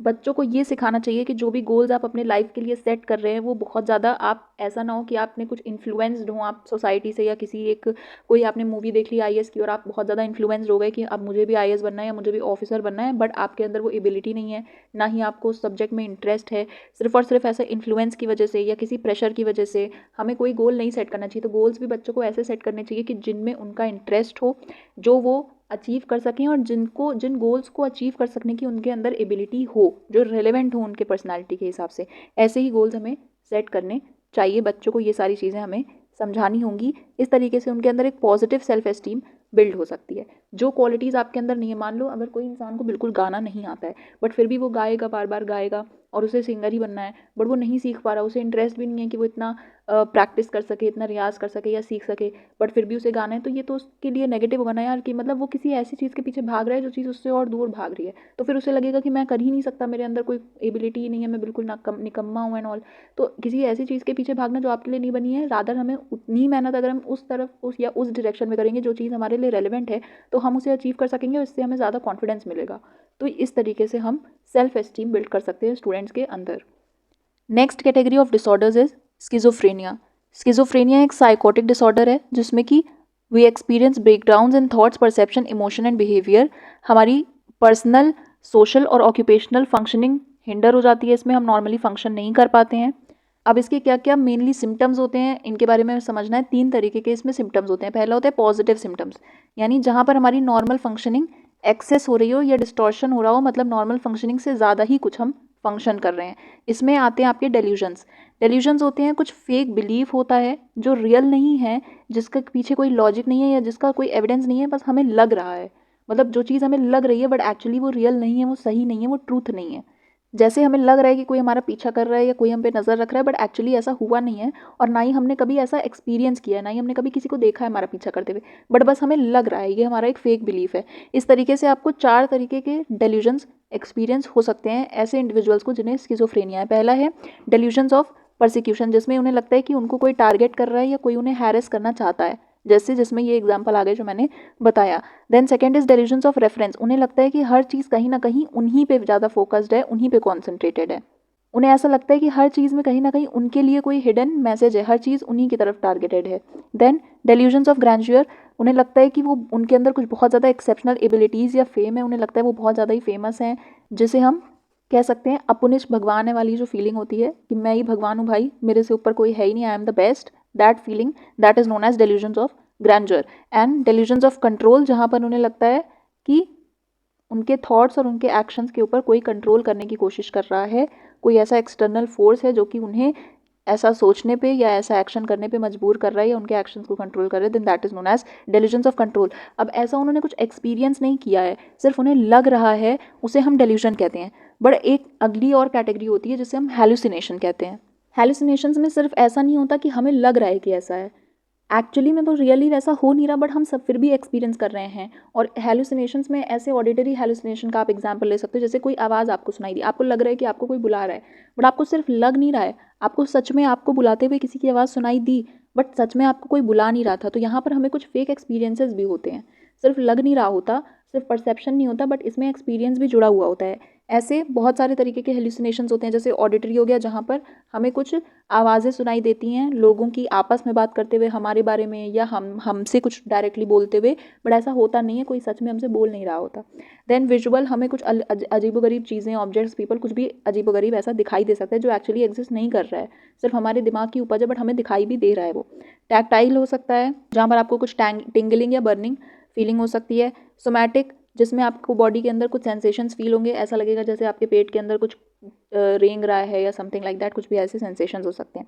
बच्चों को ये सिखाना चाहिए कि जो भी गोल्स आप अपने लाइफ के लिए सेट कर रहे हैं वो बहुत ज़्यादा, आप ऐसा ना हो कि आपने कुछ इन्फ्लुएंस्ड हो आप सोसाइटी से, या किसी एक कोई आपने मूवी देख ली आईएएस की और आप बहुत ज़्यादा इन्फ्लुएंस्ड हो गए कि अब मुझे भी आईएएस बनना है या मुझे भी ऑफिसर बनना है, बट आपके अंदर वो एबिलिटी नहीं है, ना ही आपको उस सब्जेक्ट में इंटरेस्ट है। सिर्फ और सिर्फ ऐसे इन्फ्लुएंस की वजह से या किसी प्रेशर की वजह से हमें कोई गोल नहीं सेट करना चाहिए। तो गोल्स भी बच्चों को ऐसे सेट करने चाहिए कि जिनमें उनका इंटरेस्ट हो, जो वो अचीव कर सकें, और जिन गोल्स को अचीव कर सकने की उनके अंदर एबिलिटी हो, जो रेलेवेंट हो उनके पर्सनालिटी के हिसाब से। ऐसे ही गोल्स हमें सेट करने चाहिए। बच्चों को ये सारी चीज़ें हमें समझानी होंगी। इस तरीके से उनके अंदर एक पॉजिटिव सेल्फ एस्टीम बिल्ड हो सकती है। जो क्वालिटीज़ आपके अंदर नहीं है, मान लो अगर कोई इंसान को बिल्कुल गाना नहीं आता है बट फिर भी वो गाएगा, बार बार गाएगा और उसे सिंगर ही बनना है, बट वो नहीं सीख पा रहा, उसे इंटरेस्ट भी नहीं है कि वो इतना प्रैक्टिस कर सके, इतना रियाज़ कर सके या सीख सके, बट फिर भी उसे गाना है, तो ये तो उसके लिए नेगेटिव होगा ना यार, कि मतलब वो किसी ऐसी चीज़ के पीछे भाग रहा है जो चीज़ उससे और दूर भाग रही है। तो फिर उसे लगेगा कि मैं कर ही नहीं सकता, मेरे अंदर कोई एबिलिटी ही नहीं है, मैं बिल्कुल निकम्मा हूँ एंड ऑल। तो किसी ऐसी चीज़ के पीछे भागना जो आपके लिए नहीं बनी है, रादर हमें उतनी ही मेहनत अगर हम उस तरफ या उस डायरेक्शन में करेंगे जो चीज़ हमारे लिए रेलिवेंट है, तो हम उसे अचीव कर सकेंगे और इससे हमें ज़्यादा कॉन्फिडेंस मिलेगा। तो इस तरीके से हम सेल्फ एस्टीम बिल्ड कर सकते हैं स्टूडेंट्स के अंदर। Next category of disorders is schizophrenia. Schizophrenia एक साइकोटिक डिसऑर्डर है जिसमें कि we experience breakdowns in thoughts, perception, emotion and behaviour. हमारी पर्सनल, सोशल और ऑक्यूपेशनल फंक्शनिंग हिंडर हो जाती है, इसमें हम नॉर्मली फंक्शन नहीं कर पाते हैं। अब इसके क्या क्या मेनली सिम्टम्स होते हैं इनके बारे में समझना है। 3 तरीके के इसमें सिम्टम्स होते हैं। पहला होता है पॉजिटिव सिम्टम्स, यानी जहाँ पर हमारी नॉर्मल फंक्शनिंग एक्सेस हो रही हो या डिस्टॉर्शन हो रहा हो, मतलब नॉर्मल फंक्शनिंग से ज़्यादा ही कुछ हम फंक्शन कर रहे हैं। इसमें आते हैं आपके डेल्यूजन्स होते हैं, कुछ फेक बिलीफ होता है जो रियल नहीं है, जिसके पीछे कोई लॉजिक नहीं है या जिसका कोई एविडेंस नहीं है, बस हमें लग रहा है। मतलब जो चीज़ हमें लग रही है बट एक्चुअली वो रियल नहीं है, वो सही नहीं है, वो ट्रूथ नहीं है। जैसे हमें लग रहा है कि कोई हमारा पीछा कर रहा है या कोई हम पे नज़र रख रहा है, बट एक्चुअली ऐसा हुआ नहीं है, और ना ही हमने कभी ऐसा एक्सपीरियंस किया है, ना ही हमने कभी किसी को देखा है हमारा पीछा करते हुए, बट बस हमें लग रहा है, ये हमारा एक फेक बिलीफ है। इस तरीके से आपको 4 तरीके के डेल्यूजन्स एक्सपीरियंस हो सकते हैं ऐसे इंडिविजुअल्स को जिन्हें स्किज़ोफ्रेनिया है। पहला है डेल्यूजन्स ऑफ परसिक्यूशन, जिसमें उन्हें लगता है कि उनको कोई टारगेट कर रहा है या कोई उन्हें हैरेस करना चाहता है, जैसे जिसमें ये एग्जाम्पल आ गए जो मैंने बताया। Then second is delusions of reference, उन्हें लगता है कि हर चीज़ कहीं ना कहीं उन्हीं पे ज़्यादा फोकस्ड है, उन्हीं पे कॉन्सेंट्रेटेड है। उन्हें ऐसा लगता है कि हर चीज़ में कहीं ना कहीं उनके लिए कोई हिडन मैसेज है, हर चीज़ उन्हीं की तरफ टारगेटेड है। देन डेल्यूजन्स ऑफ ग्रैंडियर, उन्हें लगता है कि वो उनके अंदर कुछ बहुत ज़्यादा एक्सेप्शनल एबिलिटीज़ या फेम है, उन्हें लगता है वो बहुत ज़्यादा ही फेमस हैं, जिसे हम कह सकते हैं अपुनिश भगवान है वाली जो फीलिंग होती है कि मैं ही भगवान हूँ भाई, मेरे से ऊपर कोई है ही नहीं, I am the best, that feeling, that is known as delusions of grandeur. And delusions of control, जहाँ पर उन्हें लगता है कि उनके थॉट्स और उनके एक्शंस के ऊपर कोई कंट्रोल करने की कोशिश कर रहा है, कोई ऐसा एक्सटर्नल फोर्स है जो कि उन्हें ऐसा सोचने पे या ऐसा एक्शन करने पे मजबूर कर रहा है या उनके एक्शंस को कंट्रोल कर रहा है, then that is known as delusions of control. अब ऐसा उन्होंने कुछ एक्सपीरियंस नहीं किया है, सिर्फ उन्हें लग रहा है, उसे हम डेल्यूजन कहते हैं। बट एक अगली और कैटेगरी होती है जिसे हम हेलुसिनेशन कहते हैं। हेलुसिनेशंस में सिर्फ ऐसा नहीं होता कि हमें लग रहा है कि ऐसा है, एक्चुअली में तो रियली वैसा हो नहीं रहा, बट हम सब फिर भी एक्सपीरियंस कर रहे हैं। और हेलुसिनेशंस में ऐसे ऑडिटरी हेलुसिनेशन का आप एग्जांपल ले सकते हो, जैसे कोई आवाज़ आपको सुनाई दी, आपको लग रहा है कि आपको कोई बुला रहा है, बट आपको सिर्फ लग नहीं रहा है, आपको सच में आपको बुलाते हुए किसी की आवाज़ सुनाई दी, बट सच में आपको कोई बुला नहीं रहा था। तो यहाँ पर हमें कुछ फेक एक्सपीरियंसेस भी होते हैं, सिर्फ लग नहीं रहा होता, सिर्फ परसेप्शन नहीं होता, बट इसमें एक्सपीरियंस भी जुड़ा हुआ होता है। ऐसे बहुत सारे तरीके के हेलुसिनेशंस होते हैं, जैसे ऑडिटरी हो गया, जहाँ पर हमें कुछ आवाज़ें सुनाई देती हैं लोगों की आपस में बात करते हुए हमारे बारे में, या हमसे कुछ डायरेक्टली बोलते हुए, बट ऐसा होता नहीं है, कोई सच में हमसे बोल नहीं रहा होता। देन विजुअल, हमें कुछ अजीबोगरीब चीज़ें, ऑब्जेक्ट्स, पीपल, कुछ भी अजीबोगरीब ऐसा दिखाई दे सकता है जो एक्चुअली एग्जिस्ट नहीं कर रहा है, सिर्फ हमारे दिमाग की उपज है, बट हमें दिखाई भी दे रहा है वो। टैक्टाइल हो सकता है, जहाँ पर आपको कुछ टिंगलिंग या बर्निंग फीलिंग हो सकती है। सोमैटिक, जिसमें आपको बॉडी के अंदर कुछ सेंसेशंस फील होंगे, ऐसा लगेगा जैसे आपके पेट के अंदर कुछ रेंग रहा है या समथिंग लाइक दैट, कुछ भी ऐसे सेंसेशंस हो सकते हैं।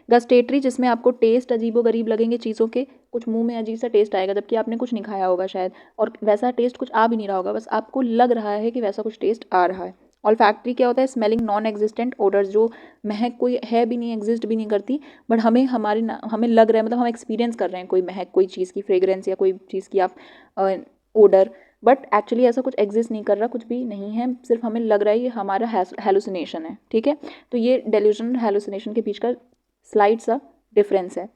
गस्टेटरी, जिसमें आपको टेस्ट अजीबोगरीब लगेंगे चीज़ों के, कुछ मुंह में अजीब सा टेस्ट आएगा जबकि आपने कुछ नहीं खाया होगा शायद, और वैसा टेस्ट कुछ आ भी नहीं रहा होगा, बस आपको लग रहा है कि वैसा कुछ टेस्ट आ रहा है। ऑल्फैक्टरी क्या होता है? स्मेलिंग नॉन एग्जिस्टेंट ओडर्स, जो महक कोई है भी नहीं, एग्जिस्ट भी नहीं करती, बट हमें लग रहा है, मतलब हम एक्सपीरियंस कर रहे हैं कोई महक, कोई चीज़ की फ्रेग्रेंस या कोई चीज़ की आप ओडर, बट एक्चुअली ऐसा कुछ एग्जिस्ट नहीं कर रहा, कुछ भी नहीं है, सिर्फ हमें लग रहा है ये हमारा हेलुसिनेशन है। ठीक है, तो ये डेल्यूजन और हेलुसिनेशन के बीच का स्लाइड सा डिफरेंस है।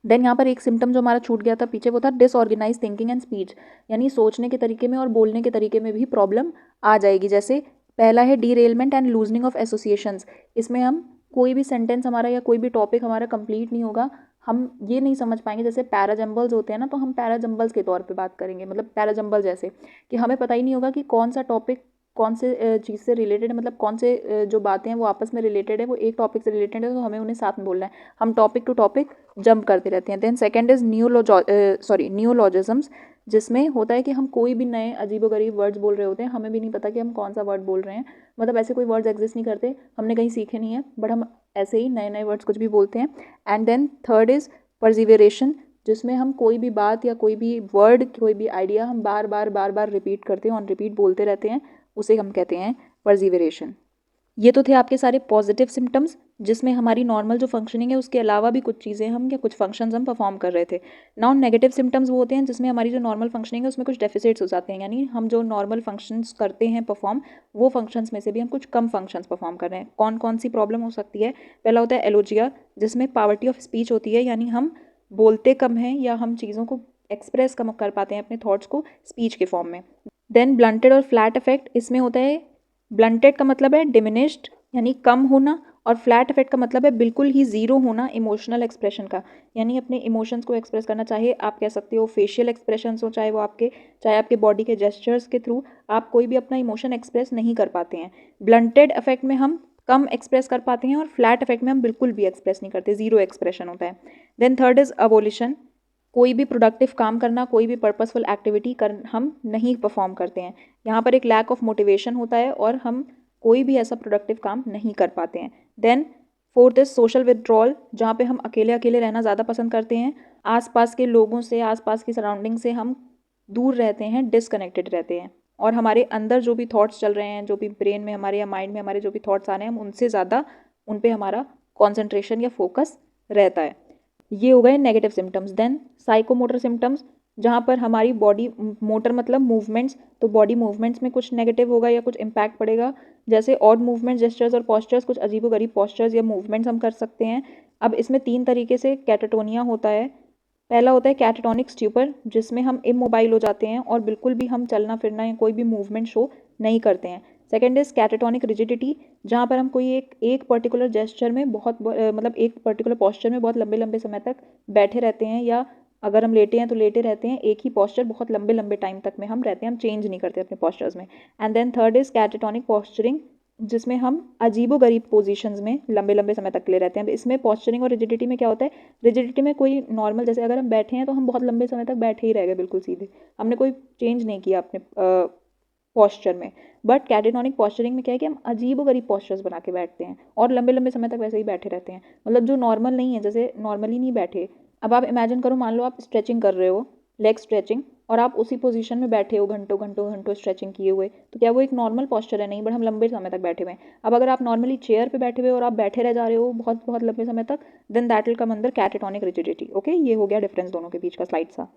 देन यहाँ पर एक सिम्टम जो हमारा छूट गया था पीछे, वो था डिसऑर्गेनाइज थिंकिंग एंड स्पीच, यानी सोचने के तरीके में और बोलने के तरीके में भी प्रॉब्लम आ जाएगी। जैसे पहला है डीरेलमेंट एंड लूजनिंग ऑफ एसोसिएशंस, इसमें हम कोई भी सेंटेंस हमारा या कोई भी टॉपिक हमारा कंप्लीट नहीं होगा, हम ये नहीं समझ पाएंगे। जैसे पैराजम्बल्स होते हैं ना, तो हम पैराजम्बल्स के तौर पे बात करेंगे, मतलब पैराजम्बल जैसे कि हमें पता ही नहीं होगा कि कौन सा टॉपिक कौन से चीज़ से रिलेटेड है, मतलब कौन से जो बातें हैं वो आपस में रिलेटेड है, वो एक टॉपिक से रिलेटेड है, तो हमें उन्हें साथ में बोलना है, हम टॉपिक टू टॉपिक जंप करते रहते हैं। देन सेकंड इज न्यूलॉजिज्म्स, जिसमें होता है कि हम कोई भी नए अजीबोगरीब वर्ड्स बोल रहे होते हैं, हमें भी नहीं पता कि हम कौन सा वर्ड बोल रहे हैं, मतलब ऐसे कोई वर्ड्स एग्जिस्ट नहीं करते, हमने कहीं सीखे नहीं है, बट हम ऐसे ही नए नए वर्ड्स कुछ भी बोलते हैं। एंड देन थर्ड इज परसिविरेशन, जिसमें हम कोई भी बात या कोई भी वर्ड, कोई भी आइडिया हम बार बार रिपीट करते हैं, ऑन रिपीट बोलते रहते हैं, उसे हम कहते हैं परसिविरेशन। ये तो थे आपके सारे पॉजिटिव सिम्टम्स, जिसमें हमारी नॉर्मल जो फंक्शनिंग है उसके अलावा भी कुछ चीज़ें हम या कुछ फंक्शंस हम परफॉर्म कर रहे थे। नाउ नेगेटिव सिम्टम्स वो होते हैं जिसमें हमारी जो नॉर्मल फंक्शनिंग है उसमें कुछ डेफिसिट्स हो जाते हैं, यानी हम जो नॉर्मल फंक्शंस करते हैं परफॉर्म, वो फंक्शंस में से भी हम कुछ कम फंक्शंस परफॉर्म कर रहे हैं। कौन कौन सी प्रॉब्लम हो सकती है? पहला होता है एलोजिया, जिसमें पावर्टी ऑफ स्पीच होती है, यानी हम बोलते कम हैं या हम चीज़ों को एक्सप्रेस कम कर पाते हैं अपने थॉट्स को स्पीच के फॉर्म में। देन ब्लंटेड और फ्लैट इफेक्ट, इसमें होता है ब्लंटेड का मतलब है डिमिनिश्ड यानी कम होना, और फ्लैट इफेक्ट का मतलब है बिल्कुल ही ज़ीरो होना इमोशनल एक्सप्रेशन का, यानी अपने इमोशंस को एक्सप्रेस करना, चाहे आप कह सकते हो फेशियल एक्सप्रेशंस हो, चाहे आपके बॉडी के जेस्चर्स के थ्रू आप कोई भी अपना इमोशन एक्सप्रेस नहीं कर पाते हैं। ब्लंटेड इफेक्ट में हम कम एक्सप्रेस कर पाते हैं और फ्लैट इफेक्ट में हम बिल्कुल भी एक्सप्रेस नहीं करते, ज़ीरो एक्सप्रेशन होता है। देन थर्ड इज अबोलिशन, कोई भी प्रोडक्टिव काम करना, कोई भी पर्पसफुल एक्टिविटी हम नहीं परफॉर्म करते हैं, यहाँ पर एक लैक ऑफ मोटिवेशन होता है और हम कोई भी ऐसा प्रोडक्टिव काम नहीं कर पाते हैं। Then fourth is social withdrawal, जहाँ पे हम अकेले अकेले रहना ज़्यादा पसंद करते हैं, आसपास के लोगों से, आसपास की सराउंडिंग से हम दूर रहते हैं, डिसकनेक्टेड रहते हैं, और हमारे अंदर जो भी थॉट्स चल रहे हैं, जो भी ब्रेन में हमारे या माइंड में हमारे जो भी थॉट्स आ रहे हैं, हम उनसे ज़्यादा उन पे हमारा कॉन्सेंट्रेशन या फोकस रहता है। ये हो गए negative symptoms. Then psychomotor symptoms, जहाँ पर हमारी बॉडी मोटर मतलब मूवमेंट्स, तो बॉडी मूवमेंट्स में कुछ नेगेटिव होगा या कुछ इम्पैक्ट पड़ेगा, जैसे ऑड मूवमेंट, जेस्चर्स और पोस्चर्स, कुछ अजीबोगरीब पोस्चर्स या मूवमेंट्स हम कर सकते हैं। अब इसमें 3 तरीके से कैटाटोनिया होता है। पहला होता है कैटाटोनिक स्ट्यूपर, जिसमें हम इमोबाइल हो जाते हैं और बिल्कुल भी हम चलना फिरना या कोई भी मूवमेंट शो नहीं करते हैं। सेकेंड इज कैटाटोनिक रिजिडिटी, जहाँ पर हम कोई एक पर्टिकुलर जेस्चर में मतलब एक पर्टिकुलर पोस्चर में बहुत लंबे लंबे समय तक बैठे रहते हैं, या अगर हम लेटे हैं तो लेटे रहते हैं, एक ही पोस्चर बहुत लंबे लंबे टाइम तक में हम रहते हैं, हम चेंज नहीं करते अपने पोस्चर्स में। And then third is catatonic posturing, जिसमें हम अजीबोगरीब पोजीशंस में लंबे लंबे समय तक ले रहते हैं। इसमें पोस्चरिंग और रिजिडिटी में क्या होता है? रिजिडिटी में कोई नॉर्मल, जैसे अगर हम बैठे हैं तो हम बहुत लंबे समय तक बैठे ही रह गए बिल्कुल सीधे, हमने कोई चेंज नहीं किया अपने पोस्चर में। बट कैटाटोनिक पोस्चरिंग में क्या है कि हम अजीबोगरीब पोस्चर्स बना के बैठते हैं और लंबे लंबे समय तक वैसे ही बैठे रहते हैं, मतलब जो नॉर्मल नहीं है, जैसे नॉर्मली नहीं बैठे। अब आप इमेजिन करो, मान लो आप स्ट्रेचिंग कर रहे हो, लेग स्ट्रेचिंग, और आप उसी पोजीशन में बैठे हो घंटों घंटों घंटों स्ट्रेचिंग किए हुए, तो क्या वो एक नॉर्मल पोस्चर है? नहीं, बट हम लंबे समय तक बैठे हुए हैं। अब अगर आप नॉर्मली चेयर पे बैठे हुए और आप बैठे रह जा रहे हो बहुत बहुत लंबे समय तक, देन दैट विल कम अंदर कैटाटोनिक रिजिडिटी। ओके, ये हो गया डिफरेंस दोनों के बीच का स्लाइड सा।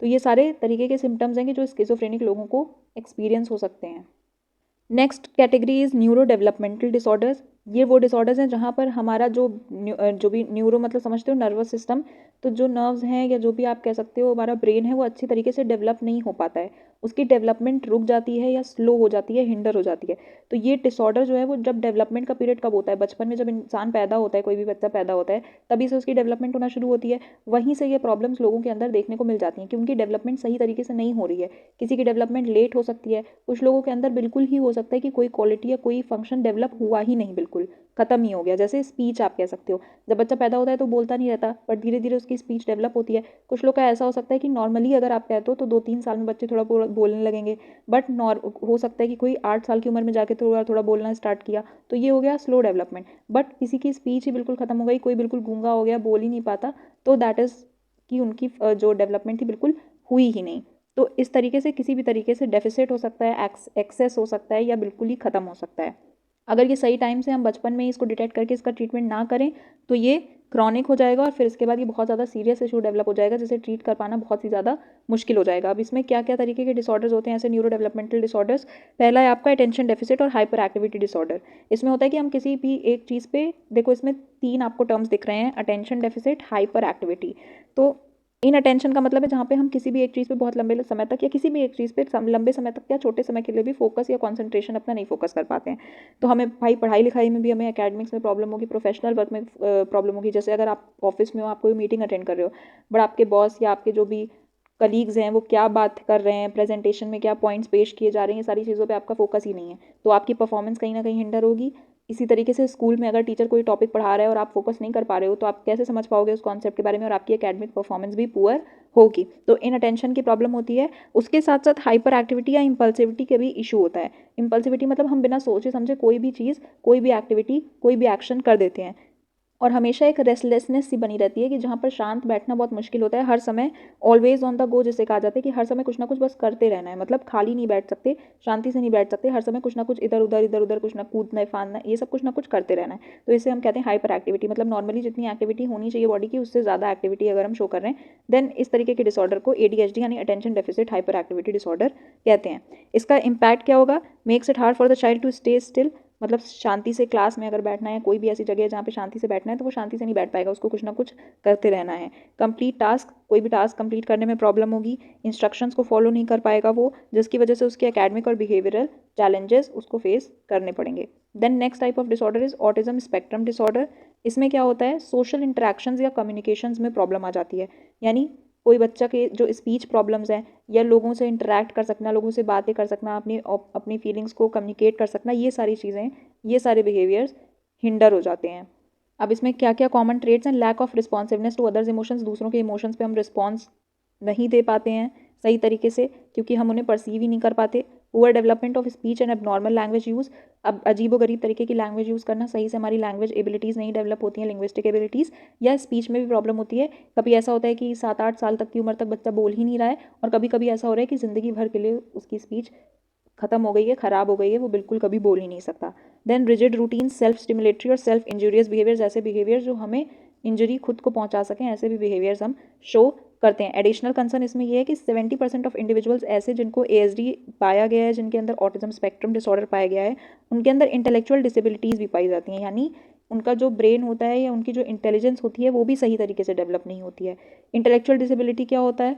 तो ये सारे तरीके के सिम्टम्स हैं कि जो स्किज़ोफ्रेनिक लोगों को एक्सपीरियंस हो सकते हैं। Next category is neuro developmental disorders. ये वो डिसऑर्डर्स हैं जहाँ पर हमारा जो भी न्यूरो मतलब समझते हो नर्वस सिस्टम, तो जो नर्व्स हैं या जो भी आप कह सकते हो हमारा ब्रेन है, वो अच्छी तरीके से डेवलप नहीं हो पाता है, उसकी डेवलपमेंट रुक जाती है या स्लो हो जाती है, हिंडर हो जाती है। तो ये डिसऑर्डर जो है वो जब डेवलपमेंट का पीरियड कब होता है? बचपन में, जब इंसान पैदा होता है, कोई भी बच्चा पैदा होता है, तभी से उसकी डेवलपमेंट होना शुरू होती है। वहीं से ये प्रॉब्लम्स लोगों के अंदर देखने को मिल जाती हैं कि उनकी डेवलपमेंट सही तरीके से नहीं हो रही है। किसी की डेवलपमेंट लेट हो सकती है, कुछ लोगों के अंदर बिल्कुल ही हो सकता है कि कोई क्वालिटी या कोई फंक्शन डेवलप हुआ ही नहीं बिल्कुल, ख़त्म ही हो गया। जैसे स्पीच आप कह सकते हो, जब बच्चा पैदा होता है तो बोलता नहीं रहता, बट धीरे धीरे उसकी स्पीच डेवलप होती है। कुछ लोग का ऐसा हो सकता है कि नॉर्मली अगर आप कहते हो तो 2-3 साल में बच्चे थोड़ा बोलने लगेंगे, बट हो सकता है कि कोई 8 साल की उम्र में जाके थोड़ा थोड़ा बोलना स्टार्ट किया, तो ये हो गया स्लो डेवलपमेंट। बट किसी की स्पीच ही बिल्कुल ख़त्म हो गई, कोई बिल्कुल गूंगा हो गया, बोल ही नहीं पाता, तो दैट इज़ कि उनकी जो डेवलपमेंट थी बिल्कुल हुई ही नहीं। तो इस तरीके से किसी भी तरीके से डेफिसिट हो सकता है, एक्सेस हो सकता है, या बिल्कुल ही ख़त्म हो सकता है। अगर ये सही टाइम से हम बचपन में ही इसको डिटेक्ट करके इसका ट्रीटमेंट ना करें तो ये क्रॉनिक हो जाएगा और फिर इसके बाद ये बहुत ज़्यादा सीरियस इशू डेवलप हो जाएगा, जिसे ट्रीट कर पाना बहुत ही ज़्यादा मुश्किल हो जाएगा। अब इसमें क्या क्या तरीके के डिसऑर्डर्स होते हैं ऐसे न्यूरो डेवलपमेंटल डिसऑर्डर्स। पहला है आपका अटेंशन डेफिसिट और हाइपर एक्टिविटी डिसऑर्डर। इसमें होता है कि हम किसी भी एक चीज़ पे, देखो इसमें 3 आपको टर्म्स दिख रहे हैं, अटेंशन डेफिसिट, हाइपर एक्टिविटी। तो इन अटेंशन का मतलब है जहाँ पे हम किसी भी एक चीज़ पे बहुत लंबे समय तक या किसी भी एक चीज़ पे लंबे समय तक या छोटे समय के लिए भी फोकस या कंसंट्रेशन अपना नहीं फोकस कर पाते हैं। तो हमें भाई पढ़ाई लिखाई में भी हमें एकेडमिक्स में प्रॉब्लम होगी, प्रोफेशनल वर्क में प्रॉब्लम होगी। जैसे अगर आप ऑफिस में हो, आप कोई मीटिंग अटेंड कर रहे हो, बट आपके बॉस या आपके जो भी कलीग्स हैं वो क्या बात कर रहे हैं, प्रेजेंटेशन में क्या पॉइंट्स पेश किए जा रहे हैं, ये सारी चीज़ों पे आपका फोकस ही नहीं है, तो आपकी परफॉर्मेंस कहीं ना कहीं हिंडर होगी। इसी तरीके से स्कूल में अगर टीचर कोई टॉपिक पढ़ा रहा है और आप फोकस नहीं कर पा रहे हो, तो आप कैसे समझ पाओगे उस कॉन्सेप्ट के बारे में, और आपकी एकेडमिक परफॉर्मेंस भी पुअर होगी। तो इन अटेंशन की प्रॉब्लम होती है। उसके साथ साथ हाइपर एक्टिविटी या इम्पल्सिविटी के भी इशू होता है। इम्पल्सिविटी मतलब हम बिना सोचे समझे कोई भी चीज़, कोई भी एक्टिविटी, कोई भी एक्शन कर देते हैं, और हमेशा एक रेस्टलेसनेस सी बनी रहती है कि जहाँ पर शांत बैठना बहुत मुश्किल होता है। हर समय ऑलवेज ऑन द गो जिसे कहा जाता है, कि हर समय कुछ ना कुछ बस करते रहना है, मतलब खाली नहीं बैठ सकते, शांति से नहीं बैठ सकते, हर समय कुछ ना कुछ इधर उधर कुछ ना कूदना फांदना, ये सब कुछ ना कुछ करते रहना है। तो इसे हम कहते हैं हाइपर एक्टिविटी, मतलब नॉर्मली जितनी एक्टिविटी होनी चाहिए बॉडी की उससे ज़्यादा एक्टिविटी अगर हम शो कर रहे हैं, देन इस तरीके के डिसऑर्डर को ADHD यानी attention deficit hyperactivity disorder कहते हैं। इसका इम्पैक्ट क्या होगा? Makes it hard for the child to stay still, मतलब शांति से क्लास में अगर बैठना है, कोई भी ऐसी जगह है जहाँ पे शांति से बैठना है, तो वो शांति से नहीं बैठ पाएगा, उसको कुछ ना कुछ करते रहना है। कंप्लीट टास्क, कोई भी टास्क कंप्लीट करने में प्रॉब्लम होगी। इंस्ट्रक्शंस को फॉलो नहीं कर पाएगा वो, जिसकी वजह से उसके एकेडमिक और बिहेवियरल चैलेंजेस उसको फेस करने पड़ेंगे। Then next type of disorder is autism spectrum disorder. इसमें क्या होता है? सोशल इंटरेक्शंस या कम्युनिकेशंस में प्रॉब्लम आ जाती है। यानी कोई बच्चा के जो स्पीच प्रॉब्लम्स हैं, या लोगों से इंटरेक्ट कर सकना, लोगों से बातें कर सकना, अपनी फीलिंग्स को कम्युनिकेट कर सकना, ये सारी चीज़ें, ये सारे बिहेवियर्स हिंडर हो जाते हैं। अब इसमें क्या क्या कॉमन ट्रेड्स हैं? Lack of responsiveness to others emotions, दूसरों के इमोशंस पे हम रिस्पॉन्स नहीं दे पाते हैं सही तरीके से, क्योंकि हम उन्हें परसीव ही नहीं कर पाते। Poor development of speech and abnormal language use, अब अजीबोगरीब तरीके की लैंग्वेज यूज़ करना, सही से हमारी लैंग्वेज एबिलिटीज़ नहीं डेवलप होती हैं, लिंग्विस्टिक एबिलिटीज़, या स्पीच में भी प्रॉब्लम होती है। कभी ऐसा होता है कि 7-8 साल तक की उम्र तक बच्चा बोल ही नहीं रहा है, और कभी कभी ऐसा हो रहा है कि ज़िंदगी भर के लिए उसकी स्पीच खत्म हो गई है, ख़राब हो गई है, वो बिल्कुल कभी बोल ही नहीं सकता। Then rigid routine, self stimulatory और सेल्फ इंजूरियस बिहेवियर्स, ऐसे बिहेवियर जो हमें इंजरी खुद को पहुंचा सकें, ऐसे भी बिहेवियर्स हम शो करते हैं। एडिशनल कंसर्न इसमें यह है कि 70% ऑफ इंडिविजुअल्स ऐसे जिनको ASD पाया गया है, जिनके अंदर ऑटिज्म स्पेक्ट्रम डिसऑर्डर पाया गया है, उनके अंदर इंटेलेक्चुअल डिसेबिलिटीज़ भी पाई जाती हैं। यानी उनका जो ब्रेन होता है या उनकी जो इंटेलिजेंस होती है वो भी सही तरीके से डेवलप नहीं होती है। इंटेलेक्चुअल डिसेबिलिटी क्या होता है?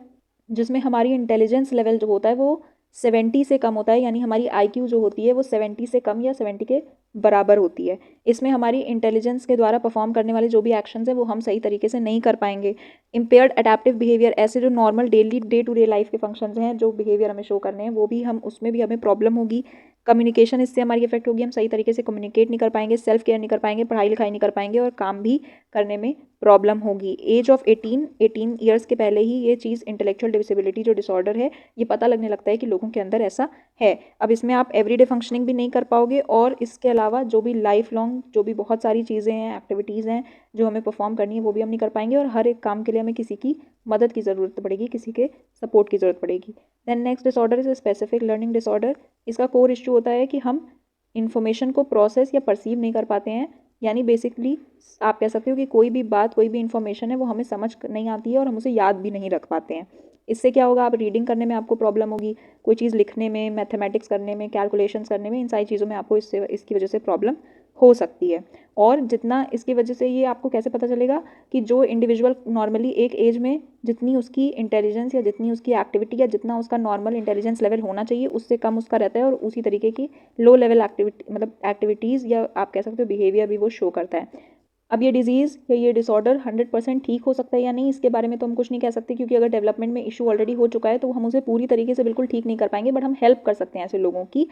जिसमें हमारी इंटेलिजेंस लेवल जो होता है वो 70 से कम होता है, यानी हमारी IQ जो होती है वो 70 से कम या 70 के बराबर होती है। इसमें हमारी इंटेलिजेंस के द्वारा परफॉर्म करने वाले जो भी एक्शंस है वो हम सही तरीके से नहीं कर पाएंगे। इम्पेयर्ड अडेप्टिव बिहेवियर, ऐसे जो normal daily day to day life के फंक्शंस हैं, जो बिहेवियर हमें शो करने हैं, वो भी हम उसमें भी हमें प्रॉब्लम होगी। कम्युनिकेशन इससे हमारी इफेक्ट होगी, हम सही तरीके से कम्युनिकेट नहीं कर पाएंगे, सेल्फ केयर नहीं कर पाएंगे, पढ़ाई लिखाई नहीं कर पाएंगे, और काम भी करने में प्रॉब्लम होगी। एज ऑफ 18 ईयर्स के पहले ही ये चीज़ इंटेलेक्चुअल डिसेबिलिटी जो डिसऑर्डर है, ये पता लगने लगता है कि लोगों के अंदर ऐसा है। अब इसमें आप एवरीडे फंक्शनिंग भी नहीं कर पाओगे, और इसके अलावा जो भी लाइफ लॉन्ग जो भी बहुत सारी चीज़ें हैं, एक्टिविटीज़ हैं जो हमें परफॉर्म करनी है, वो भी हम नहीं कर पाएंगे, और हर एक काम के लिए हमें किसी की मदद की ज़रूरत पड़ेगी, किसी के सपोर्ट की ज़रूरत पड़ेगी। Then next disorder is specific learning disorder. इसका कोर इशू होता है कि हम इन्फॉर्मेशन को प्रोसेस या परसीव नहीं कर पाते हैं। यानी बेसिकली आप कह सकते हो कि कोई भी बात, कोई भी इन्फॉर्मेशन है वो हमें समझ नहीं आती है, और हम उसे याद भी नहीं रख पाते हैं। इससे क्या होगा? आप रीडिंग करने में आपको प्रॉब्लम होगी, कोई चीज़ लिखने में, मैथमेटिक्स करने में, कैलकुलेशंस करने में, इन सारी चीज़ों में आपको इसकी वजह से प्रॉब्लम हो सकती है। और जितना इसकी वजह से, ये आपको कैसे पता चलेगा कि जो इंडिविजुअल नॉर्मली एक एज में जितनी उसकी इंटेलिजेंस या जितनी उसकी एक्टिविटी या जितना उसका नॉर्मल इंटेलिजेंस लेवल होना चाहिए उससे कम उसका रहता है, और उसी तरीके की लो लेवल एक्टिविटी मतलब एक्टिविटीज़ या आप कह सकते हो बिहेवियर भी वो शो करता है। अब ये डिजीज़ या ये डिसऑर्डर 100% ठीक हो सकता है या नहीं, इसके बारे में तो हम कुछ नहीं कह सकते, क्योंकि अगर डेवलपमेंट में इशू ऑलरेडी हो चुका है तो हम उसे पूरी तरीके से बिल्कुल ठीक नहीं कर पाएंगे, बट हम हेल्प कर सकते हैं ऐसे लोगों की,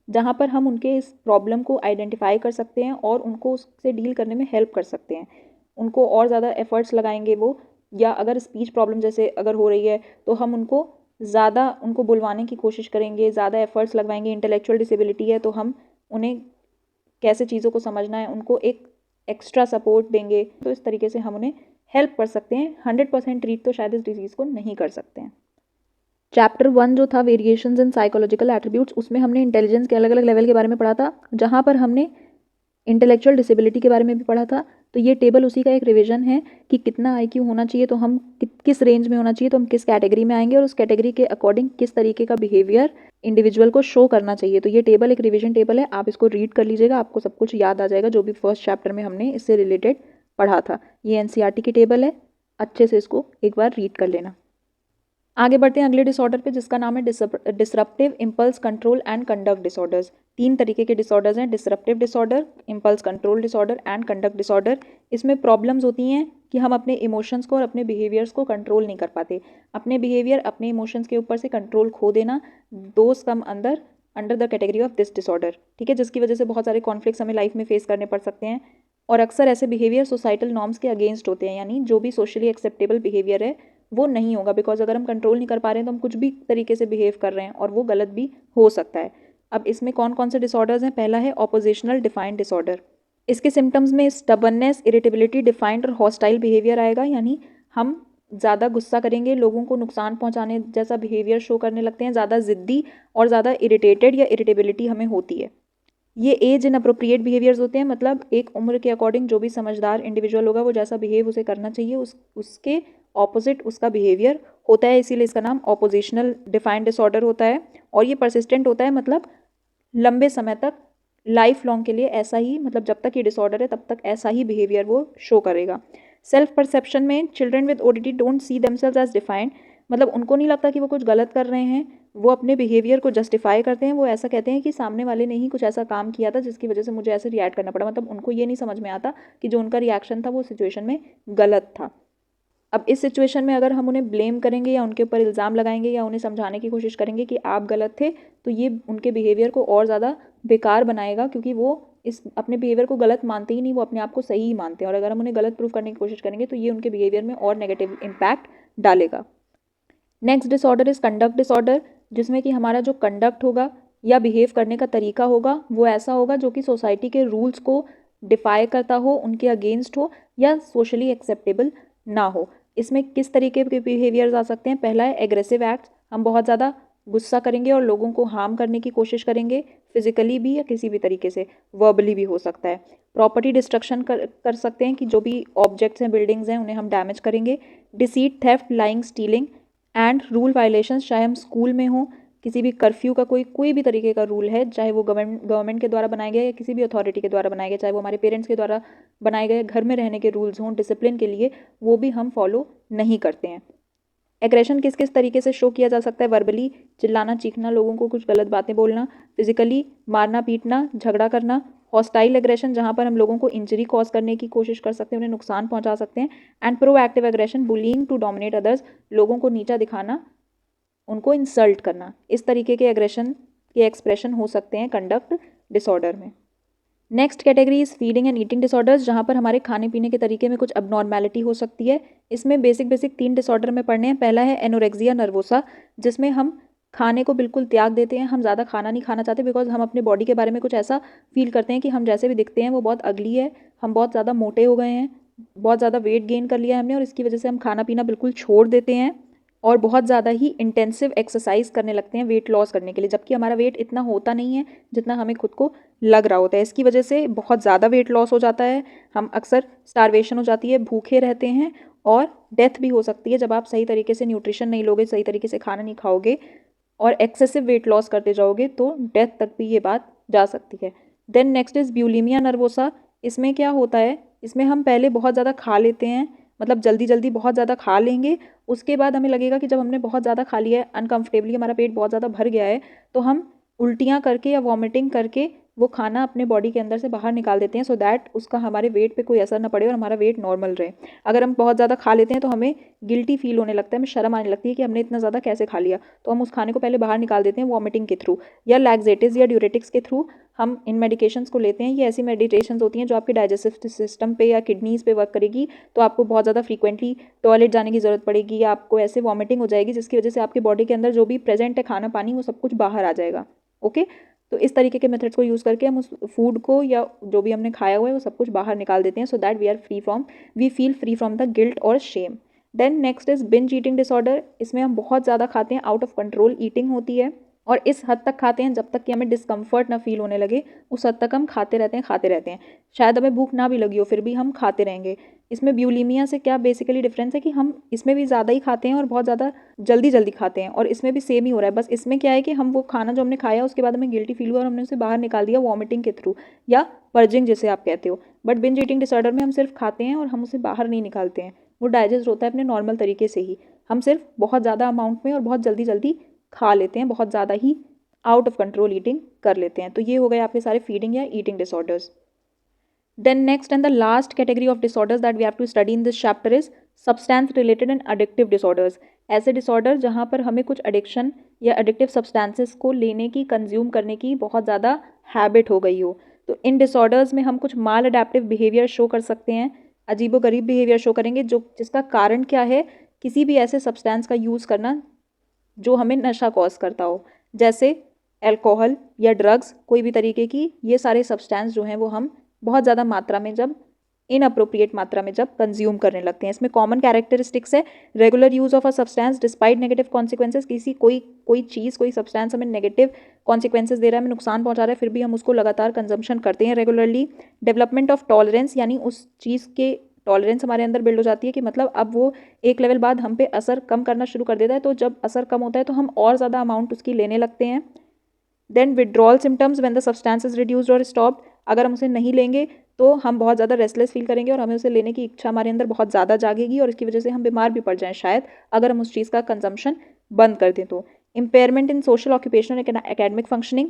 जहाँ पर हम उनके इस प्रॉब्लम को आइडेंटिफाई कर सकते हैं और उनको उससे डील करने में हेल्प कर सकते हैं। उनको और ज़्यादा एफर्ट्स लगाएंगे वो, या अगर स्पीच प्रॉब्लम जैसे अगर हो रही है तो हम उनको ज़्यादा उनको बुलवाने की कोशिश करेंगे, ज़्यादा एफर्ट्स लगवाएंगे। इंटेलेक्चुअल डिसेबिलिटी है तो हम उन्हें कैसे चीज़ों को समझना है उनको एक एक्स्ट्रा सपोर्ट देंगे, तो इस तरीके से हम उन्हें हेल्प कर सकते हैं। 100% ट्रीट तो शायद इस डिजीज़ को नहीं कर सकते हैं। चैप्टर 1 जो था वेरिएशंस इन साइकोलॉजिकल एट्रीब्यूट्स, उसमें हमने इंटेलिजेंस के अलग अलग लेवल के बारे में पढ़ा था, जहाँ पर हमने इंटेलेक्चुअल डिसेबिलिटी के बारे में भी पढ़ा था। तो ये टेबल उसी का एक रिवीजन है कि कितना आईक्यू होना चाहिए, तो हम किस रेंज में होना चाहिए, तो हम किस कैटेगरी में आएंगे और उस कैटेगरी के अकॉर्डिंग किस तरीके का बिहेवियर इंडिविजुअल को शो करना चाहिए। तो ये टेबल एक रिवीजन टेबल है, आप इसको रीड कर लीजिएगा, आपको सब कुछ याद आ जाएगा जो भी फर्स्ट चैप्टर में हमने इससे रिलेटेड पढ़ा था। ये एनसीईआरटी की टेबल है, अच्छे से इसको एक बार रीड कर लेना। आगे बढ़ते हैं अगले डिसऑर्डर पे, जिसका नाम है disruptive impulse control and conduct disorders. 3 तरीके के डिसऑर्डर्स हैं, disruptive disorder, impulse control disorder and conduct disorder. इसमें प्रॉब्लम्स होती हैं कि हम अपने इमोशंस को और अपने बिहेवियर्स को कंट्रोल नहीं कर पाते। अपने बिहेवियर, अपने इमोशंस के ऊपर से कंट्रोल खो देना, those come under the category of this disorder, ठीक है, जिसकी वजह से बहुत सारे कॉन्फ्लिक्ट्स हमें लाइफ में फेस करने पड़ सकते हैं। और अक्सर ऐसे बिहेवियर सोसाइटल नॉर्म्स के अगेंस्ट होते हैं, यानी जो भी सोशली एक्सेप्टेबल बिहेवियर है वो नहीं होगा, बिकॉज अगर हम कंट्रोल नहीं कर पा रहे हैं तो हम कुछ भी तरीके से बिहेव कर रहे हैं और वो गलत भी हो सकता है। अब इसमें कौन कौन से डिसऑर्डर्स हैं? पहला है ऑपोजिशनल डिफाइंड डिसऑर्डर। इसके सिम्टम्स में स्टबर्ननेस, इरिटेबिलिटी, डिफाइंड और हॉस्टाइल बिहेवियर आएगा, यानी हम ज़्यादा गुस्सा करेंगे, लोगों को नुकसान पहुंचाने जैसा बिहेवियर शो करने लगते हैं, ज़्यादा ज़िद्दी और ज़्यादा इरिटेटेड या इरिटेबिलिटी हमें होती है। ये एज इन अप्रोप्रिएट बिहेवियर्स होते हैं, मतलब एक उम्र के अकॉर्डिंग जो भी समझदार इंडिविजुअल होगा वो जैसा बिहेव उसे करना चाहिए उसके ऑपोजिट उसका बिहेवियर होता है, इसीलिए इसका नाम ऑपोजिशनल डिफाइंड डिसऑर्डर होता है। और ये परसिस्टेंट होता है, मतलब लंबे समय तक, लाइफ लॉन्ग के लिए ऐसा ही, मतलब जब तक ये डिसऑर्डर है तब तक ऐसा ही बिहेवियर वो शो करेगा। सेल्फ परसेप्शन में children with ODD don't see themselves as defined, मतलब उनको नहीं लगता कि वो कुछ गलत कर रहे हैं, वो अपने बिहेवियर को जस्टिफाई करते हैं। वो ऐसा कहते हैं कि सामने वाले ने ही कुछ ऐसा काम किया था जिसकी वजह से मुझे ऐसे रिएक्ट करना पड़ा, मतलब उनको ये नहीं समझ में आता कि जो उनका रिएक्शन था वो सिचुएशन में गलत था। अब इस सिचुएशन में अगर हम उन्हें ब्लेम करेंगे या उनके ऊपर इल्ज़ाम लगाएंगे या उन्हें समझाने की कोशिश करेंगे कि आप गलत थे, तो ये उनके बिहेवियर को और ज़्यादा बेकार बनाएगा, क्योंकि वो इस अपने बिहेवियर को गलत मानते ही नहीं, वो अपने आप को सही ही मानते हैं। और अगर हम उन्हें गलत प्रूफ करने की कोशिश करेंगे तो ये उनके बिहेवियर में और नेगेटिव इम्पैक्ट डालेगा। Next disorder is conduct disorder, जिसमें कि हमारा जो कंडक्ट होगा या बिहेव करने का तरीका होगा वो ऐसा होगा जो कि सोसाइटी के रूल्स को डिफाई करता हो, उनके अगेंस्ट हो या सोशली एक्सेप्टेबल ना हो। इसमें किस तरीके के बिहेवियर्स आ सकते हैं? पहला है एग्रेसिव एक्ट्स, हम बहुत ज़्यादा गुस्सा करेंगे और लोगों को हार्म करने की कोशिश करेंगे, फिजिकली भी या किसी भी तरीके से, वर्बली भी हो सकता है। प्रॉपर्टी डिस्ट्रक्शन कर सकते हैं कि जो भी ऑब्जेक्ट्स हैं, बिल्डिंग्स हैं, उन्हें हम डैमेज करेंगे। Deceit, theft, lying, stealing and rule violations, चाहे हम स्कूल में हो, किसी भी कर्फ्यू का कोई भी तरीके का रूल है, चाहे वो गवर्नमेंट के द्वारा बनाया गया या किसी भी अथॉरिटी के द्वारा बनाया गया, चाहे वो हमारे पेरेंट्स के द्वारा बनाए गए घर में रहने के रूल्स हों डिसिप्लिन के लिए, वो भी हम फॉलो नहीं करते हैं। एग्रेशन किस किस तरीके से शो किया जा सकता है? वर्बली, चिल्लाना, चीखना, लोगों को कुछ गलत बातें बोलना। फिजिकली, मारना, पीटना, झगड़ा करना। हॉस्टाइल एग्रेशन, जहाँ पर हम लोगों को इंजरी कॉज करने की कोशिश कर सकते हैं, उन्हें नुकसान पहुंचा सकते हैं। And proactive aggression, bullying to dominate others, लोगों को नीचा दिखाना, उनको इंसल्ट करना। इस तरीके के एग्रेशन के एक्सप्रेशन हो सकते हैं कंडक्ट डिसऑर्डर में। Next category is feeding and eating disorders, जहाँ पर हमारे खाने पीने के तरीके में कुछ अबनॉर्मैलिटी हो सकती है। इसमें बेसिक 3 डिसऑर्डर में पढ़ने हैं। पहला है एनोरेक्सिया नर्वोसा, जिसमें हम खाने को बिल्कुल त्याग देते हैं, हम ज़्यादा खाना नहीं खाना चाहते, बिकॉज हम अपने बॉडी के बारे में कुछ ऐसा फील करते हैं कि हम जैसे भी दिखते हैं वो बहुत अगली है, हम बहुत ज़्यादा मोटे हो गए हैं, बहुत ज़्यादा वेट गेन कर लिया है हमने, और इसकी वजह से हम खाना पीना बिल्कुल छोड़ देते हैं और बहुत ज़्यादा ही इंटेंसिव एक्सरसाइज करने लगते हैं वेट लॉस करने के लिए, जबकि हमारा वेट इतना होता नहीं है जितना हमें खुद को लग रहा होता है। इसकी वजह से बहुत ज़्यादा वेट लॉस हो जाता है, हम अक्सर स्टारवेशन हो जाती है, भूखे रहते हैं और डेथ भी हो सकती है जब आप सही तरीके से न्यूट्रिशन नहीं लोगे, सही तरीके से खाना नहीं खाओगे और एक्सेसिव वेट लॉस करते जाओगे तो डेथ तक भी ये बात जा सकती है। Then next is bulimia nervosa. इसमें क्या होता है? इसमें हम पहले बहुत ज़्यादा खा लेते हैं, मतलब जल्दी जल्दी बहुत ज़्यादा खा लेंगे, उसके बाद हमें लगेगा कि जब हमने बहुत ज़्यादा खा लिया है, अनकंफर्टेबली हमारा पेट बहुत ज़्यादा भर गया है, तो हम उल्टियाँ करके या वॉमिटिंग करके वो खाना अपने बॉडी के अंदर से बाहर निकाल देते हैं सो दैट उसका हमारे वेट पे कोई असर ना पड़े और हमारा वेट नॉर्मल रहे। अगर हम बहुत ज़्यादा खा लेते हैं तो हमें गिल्टी फील होने लगता है, हमें शर्म आने लगती है कि हमने इतना ज़्यादा कैसे खा लिया, तो हम उस खाने को पहले बाहर निकाल देते हैं वॉमिटिंग के थ्रू या लैक्सेटिव्स या ड्यूरेटिक्स के थ्रू हम इन मेडिकेशंस को लेते हैं। ये ऐसी मेडिटेशंस होती हैं जो आपके डाइजेस्टिव सिस्टम पे या किडनीज़ पे वर्क करेगी, तो आपको बहुत ज़्यादा फ्रीक्वेंटली टॉयलेट जाने की ज़रूरत पड़ेगी या आपको ऐसे वॉमिटिंग हो जाएगी जिसकी वजह से आपकी बॉडी के अंदर जो भी प्रेजेंट है खाना पानी वो सब कुछ बाहर आ जाएगा। ओके, तो इस तरीके के मेथड्स को यूज़ करके हम उस फूड को या जो भी हमने खाया हुआ है वो सब कुछ बाहर निकाल देते हैं so that we feel free from the guilt और shame. Then next is binge eating disorder. इसमें हम बहुत ज़्यादा खाते हैं, आउट ऑफ कंट्रोल ईटिंग होती है और इस हद तक खाते हैं जब तक कि हमें डिस्कम्फर्ट ना फील होने लगे, उस हद तक हम खाते रहते हैं। शायद हमें भूख ना भी लगी हो फिर भी हम खाते रहेंगे। इसमें ब्यूलीमिया से क्या बेसिकली डिफरेंस है कि हम इसमें भी ज़्यादा ही खाते हैं और बहुत ज़्यादा जल्दी जल्दी खाते हैं, और इसमें भी सेम ही हो रहा है। बस इसमें क्या है कि हम वो खाना जो हमने खाया उसके बाद हमें गिल्टी फील हुआ और हमने उसे बाहर निकाल दिया वॉमिटिंग के थ्रू या पर्जिंग जिसे आप कहते हो। बट बिंज ईटिंग डिसऑर्डर में हम सिर्फ खाते हैं और हम उसे बाहर नहीं निकालते हैं, वो डाइजेस्ट होता है अपने नॉर्मल तरीके से ही। हम सिर्फ बहुत ज़्यादा अमाउंट में और बहुत जल्दी जल्दी खा लेते हैं, बहुत ज़्यादा ही आउट ऑफ कंट्रोल ईटिंग कर लेते हैं। तो ये हो गए आपके सारे फीडिंग या eating disorders. Then next and the last category of disorders that we have to study in this chapter is substance related and addictive disorders. ऐसे डिसऑर्डर जहाँ पर हमें कुछ एडिक्शन या एडिक्टिव सब्सटेंसेस को लेने की, कंज्यूम करने की बहुत ज़्यादा हैबिट हो गई हो। तो इन डिसऑर्डर्स में हम कुछ माल अडेप्टिव बिहेवियर शो कर सकते हैं, अजीबोगरीब बिहेवियर शो करेंगे जो जिसका कारण क्या है, किसी भी ऐसे सब्सटेंस का यूज़ करना जो हमें नशा कॉज करता हो, जैसे अल्कोहल या ड्रग्स, कोई भी तरीके की ये सारे सब्सटेंस जो हैं वो हम बहुत ज़्यादा मात्रा में जब इनअप्रोप्रिएट मात्रा में जब कंज्यूम करने लगते हैं। इसमें कॉमन कैरेक्टरिस्टिक्स है regular use of a substance despite negative consequences. कोई चीज़ कोई सब्सटेंस हमें नेगेटिव कॉन्सिक्वेंसेज दे रहा है, हमें नुकसान पहुंचा रहा है, फिर भी हम उसको लगातार कंजम्पशन करते हैं रेगुलरली। डेवलपमेंट ऑफ टॉलरेंस, यानी उस चीज़ के टॉलरेंस हमारे अंदर बिल्ड हो जाती है कि मतलब अब वो एक लेवल बाद हम पे असर कम करना शुरू कर देता है, तो जब असर कम होता है तो हम और ज़्यादा अमाउंट उसकी लेने लगते हैं। Then withdrawal symptoms when the substance is reduced और स्टॉप्ड। अगर हम उसे नहीं लेंगे तो हम बहुत ज़्यादा रेस्टलेस फील करेंगे और हमें उसे लेने की इच्छा हमारे अंदर बहुत ज़्यादा जागेगी और इसकी वजह से हम बीमार भी पड़ जाएं शायद, अगर हम उस चीज़ का कंजम्पशन बंद कर दें तो। Impairment in social occupational academic functioning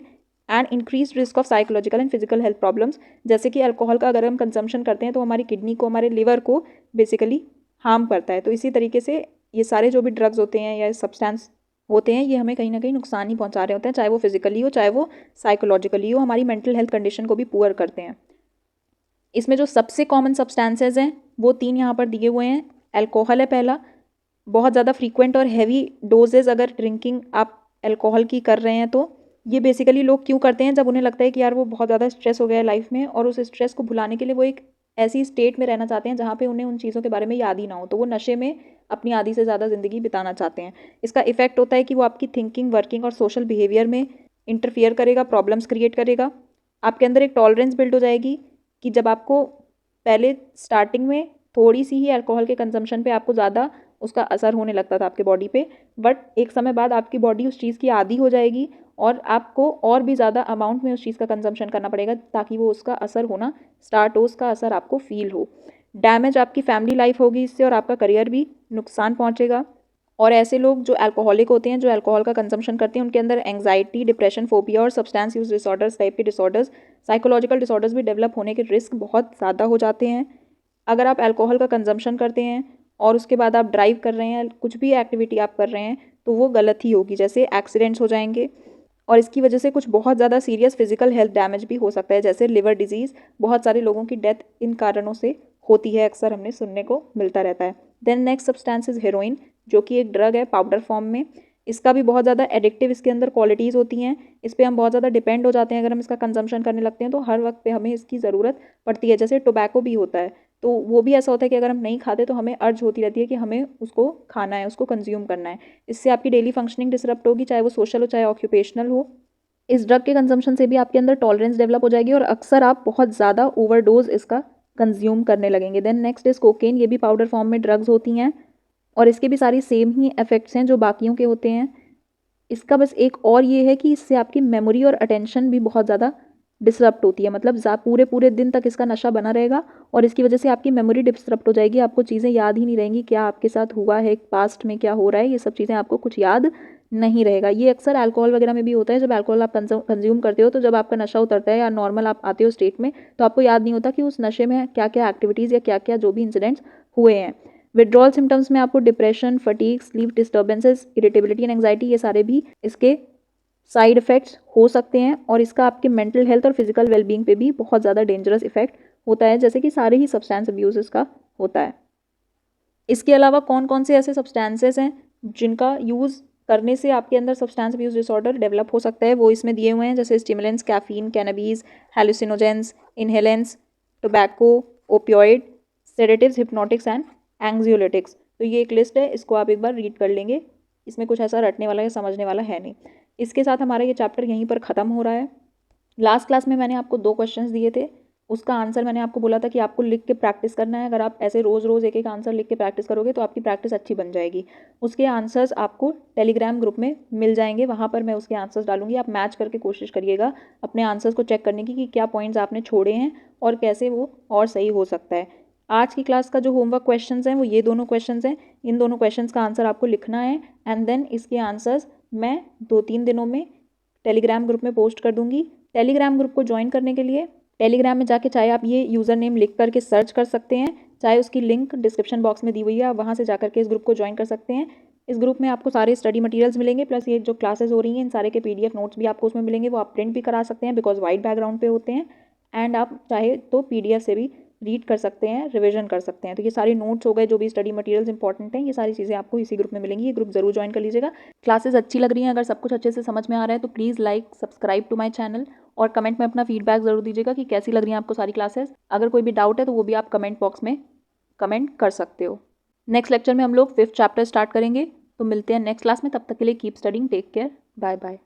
and increase risk of psychological and physical health problems. जैसे कि अल्कोहल का अगर हम कंजम्पशन करते हैं तो हमारी किडनी को, हमारे लिवर को बेसिकली हार्म करता है। तो इसी तरीके से ये सारे जो भी ड्रग्स होते हैं या सब्सटेंस होते हैं ये हमें कहीं ना कहीं नुकसान ही पहुंचा रहे होते हैं, चाहे वो फिजिकली हो चाहे वो साइकोलॉजिकली हो, हमारी मेंटल हेल्थ कंडीशन को भी पुअर करते हैं। इसमें जो सबसे कॉमन सब्सटेंसेज हैं वो 3 यहाँ पर दिए हुए हैं। अल्कोहल है पहला, बहुत ज़्यादा फ्रीक्वेंट और हैवी डोजेज अगर ड्रिंकिंग आप अल्कोहल की कर रहे हैं तो ये बेसिकली लोग क्यों करते हैं, जब उन्हें लगता है कि यार वो बहुत ज़्यादा स्ट्रेस हो गया है लाइफ में और उस स्ट्रेस को भुलाने के लिए वो एक ऐसी स्टेट में रहना चाहते हैं जहाँ पे उन्हें उन चीज़ों के बारे में याद ही ना हो, तो वो नशे में अपनी आधी से ज़्यादा ज़िंदगी बिताना चाहते हैं। इसका इफेक्ट होता है कि वो आपकी थिंकिंग, वर्किंग और सोशल बिहेवियर में इंटरफियर करेगा, प्रॉब्लम्स क्रिएट करेगा। आपके अंदर एक टॉलरेंस बिल्ड हो जाएगी कि जब आपको पहले स्टार्टिंग में थोड़ी सी ही अल्कोहल के कंजम्पशन पे आपको ज़्यादा उसका असर होने लगता था आपके बॉडी पे, बट एक समय बाद आपकी बॉडी उस चीज़ की आदी हो जाएगी और आपको और भी ज़्यादा अमाउंट में उस चीज़ का कंजम्पशन करना पड़ेगा ताकि वो उसका असर होना स्टार्ट हो, उसका असर आपको फील हो। डैमेज आपकी फैमिली लाइफ होगी इससे और आपका करियर भी नुकसान पहुँचेगा। और ऐसे लोग जो अल्कोहलिक होते हैं, जो अल्कोहल का कंजम्पशन करते हैं, उनके अंदर एंग्जाइटी, डिप्रेशन, फोबिया और सब्सटेंस यूज डिसऑर्डर्स टाइप के डिसऑर्डर्स, साइकोलॉजिकल डिसऑर्डर्स भी डेवलप होने के रिस्क बहुत ज़्यादा हो जाते हैं। अगर आप अल्कोहल का कंजम्पशन करते हैं और उसके बाद आप ड्राइव कर रहे हैं, कुछ भी एक्टिविटी आप कर रहे हैं, तो वो गलत ही होगी, जैसे एक्सीडेंट्स हो जाएंगे और इसकी वजह से कुछ बहुत ज़्यादा सीरियस फिजिकल हेल्थ डैमेज भी हो सकता है, जैसे लिवर डिजीज़। बहुत सारे लोगों की डेथ इन कारणों से होती है, अक्सर हमने सुनने को मिलता रहता है। Then next substance is heroin, जो कि एक ड्रग है पाउडर फॉर्म में। इसका भी बहुत ज़्यादा एडिक्टिव इसके अंदर क्वालिटीज़ होती हैं, इस पर हम बहुत ज़्यादा डिपेंड हो जाते हैं। अगर हम इसका कंजम्पशन करने लगते हैं तो हर वक्त पे हमें इसकी ज़रूरत पड़ती है। जैसे टोबैको भी होता है, तो वो भी ऐसा होता है कि अगर हम नहीं खाते तो हमें अर्ज होती रहती है कि हमें उसको खाना है, उसको कंज्यूम करना है। इससे आपकी डेली फंक्शनिंग डिसरप्ट होगी, चाहे वो सोशल हो चाहे ऑक्यूपेशनल हो। इस ड्रग के कंजम्पशन से भी आपके अंदर टॉलरेंस डेवलप हो जाएगी और अक्सर आप बहुत ज़्यादा ओवरडोज इसका कंज्यूम करने लगेंगे। देन नेक्स्ट इज कोकेन, ये भी पाउडर फॉर्म में ड्रग्स होती हैं और इसके भी सारी सेम ही इफेक्ट्स हैं जो बाकियों के होते हैं। इसका बस एक और ये है कि इससे आपकी मेमोरी और अटेंशन भी बहुत ज़्यादा डिसरप्ट होती है, मतलब पूरे पूरे दिन तक इसका नशा बना रहेगा और इसकी वजह से आपकी मेमोरी डिसरप्ट हो जाएगी। आपको चीज़ें याद ही नहीं रहेंगी, क्या आपके साथ हुआ है, पास्ट में क्या हो रहा है, ये सब चीज़ें आपको कुछ याद नहीं रहेगा। ये अक्सर अल्कोहल वगैरह में भी होता है, जब अल्कोहल आप कंज्यूम करते हो तो जब आपका नशा उतरता है या नॉर्मल आप आते हो स्टेट में तो आपको याद नहीं होता कि उस नशे में क्या क्या एक्टिविटीज़ या क्या क्या जो भी इंसिडेंट्स हुए हैं। विड्रॉल सिम्टम्स में आपको depression, fatigue, sleep disturbances, irritability and anxiety, ये सारे भी इसके साइड इफ़ेक्ट्स हो सकते हैं और इसका आपके मेंटल हेल्थ और फिजिकल वेलबींग पे भी बहुत ज़्यादा डेंजरस इफेक्ट होता है, जैसे कि सारे ही सब्सटेंस अब्यूज़ का होता है। इसके अलावा कौन कौन से ऐसे सब्सटेंसेस हैं जिनका यूज़ करने से आपके अंदर सब्सटेंस अब्यूज़ डिसऑर्डर डेवलप हो सकता है, वो इसमें दिए हुए हैं, जैसे stimulants, caffeine, cannabis, hallucinogens, inhalants, tobacco, opioid, sedatives, hypnotics and anxiolytics. तो ये एक लिस्ट है, इसको आप एक बार रीड कर लेंगे, इसमें कुछ ऐसा रटने वाला या समझने वाला है नहीं। इसके साथ हमारा ये चैप्टर यहीं पर ख़त्म हो रहा है। लास्ट क्लास में मैंने आपको 2 क्वेश्चंस दिए थे, उसका आंसर मैंने आपको बोला था कि आपको लिख के प्रैक्टिस करना है। अगर आप ऐसे रोज़ रोज़ एक एक आंसर लिख के प्रैक्टिस करोगे तो आपकी प्रैक्टिस अच्छी बन जाएगी। उसके आंसर्स आपको टेलीग्राम ग्रुप में मिल जाएंगे, वहाँ पर मैं उसके आंसर्स डालूंगी। आप मैच करके कोशिश करिएगा अपने आंसर्स को चेक करने की कि क्या पॉइंट्स आपने छोड़े हैं और कैसे वो और सही हो सकता है। आज की क्लास का जो होमवर्क क्वेश्चंस हैं वो ये दोनों क्वेश्चंस हैं, इन दोनों क्वेश्चंस का आंसर आपको लिखना है एंड देन इसके आंसर्स मैं 2-3 दिनों में टेलीग्राम ग्रुप में पोस्ट कर दूंगी। टेलीग्राम ग्रुप को ज्वाइन करने के लिए टेलीग्राम में जाके चाहे आप ये यूज़र नेम लिख करके सर्च कर सकते हैं, चाहे उसकी लिंक डिस्क्रिप्शन बॉक्स में दी हुई है, आप वहाँ से जाकर के इस ग्रुप को ज्वाइन कर सकते हैं। इस ग्रुप में आपको सारे स्टडी मटेरियल्स मिलेंगे, प्लस ये जो क्लासेस हो रही हैं इन सारे के PDF नोट्स भी आपको उसमें मिलेंगे, वो आप प्रिंट भी करा सकते हैं बिकॉज वाइट बैकग्राउंड पे होते हैं एंड आप चाहे तो PDF से भी रीड कर सकते हैं, रिविजन कर सकते हैं। तो ये सारे नोट्स हो गए, जो भी स्टडी मटेरियल्स इंपॉर्टेंट हैं, ये सारी चीज़ें आपको इसी ग्रुप में मिलेंगी। ये ग्रुप जरूर ज्वाइन कर लीजिएगा। क्लासेस अच्छी लग रही हैं, अगर सब कुछ अच्छे से समझ में आ रहा है तो please like subscribe to my channel और कमेंट में अपना फीडबैक ज़रूर दीजिएगा कि कैसी लग रही हैं आपको सारी क्लासेस। अगर कोई भी डाउट है तो वो भी आप कमेंट बॉक्स में कमेंट कर सकते हो। नेक्स्ट लेक्चर में हम लोग 5th चैप्टर स्टार्ट करेंगे, तो मिलते हैं नेक्स्ट क्लास में। तब तक के लिए keep studying, take care, bye bye.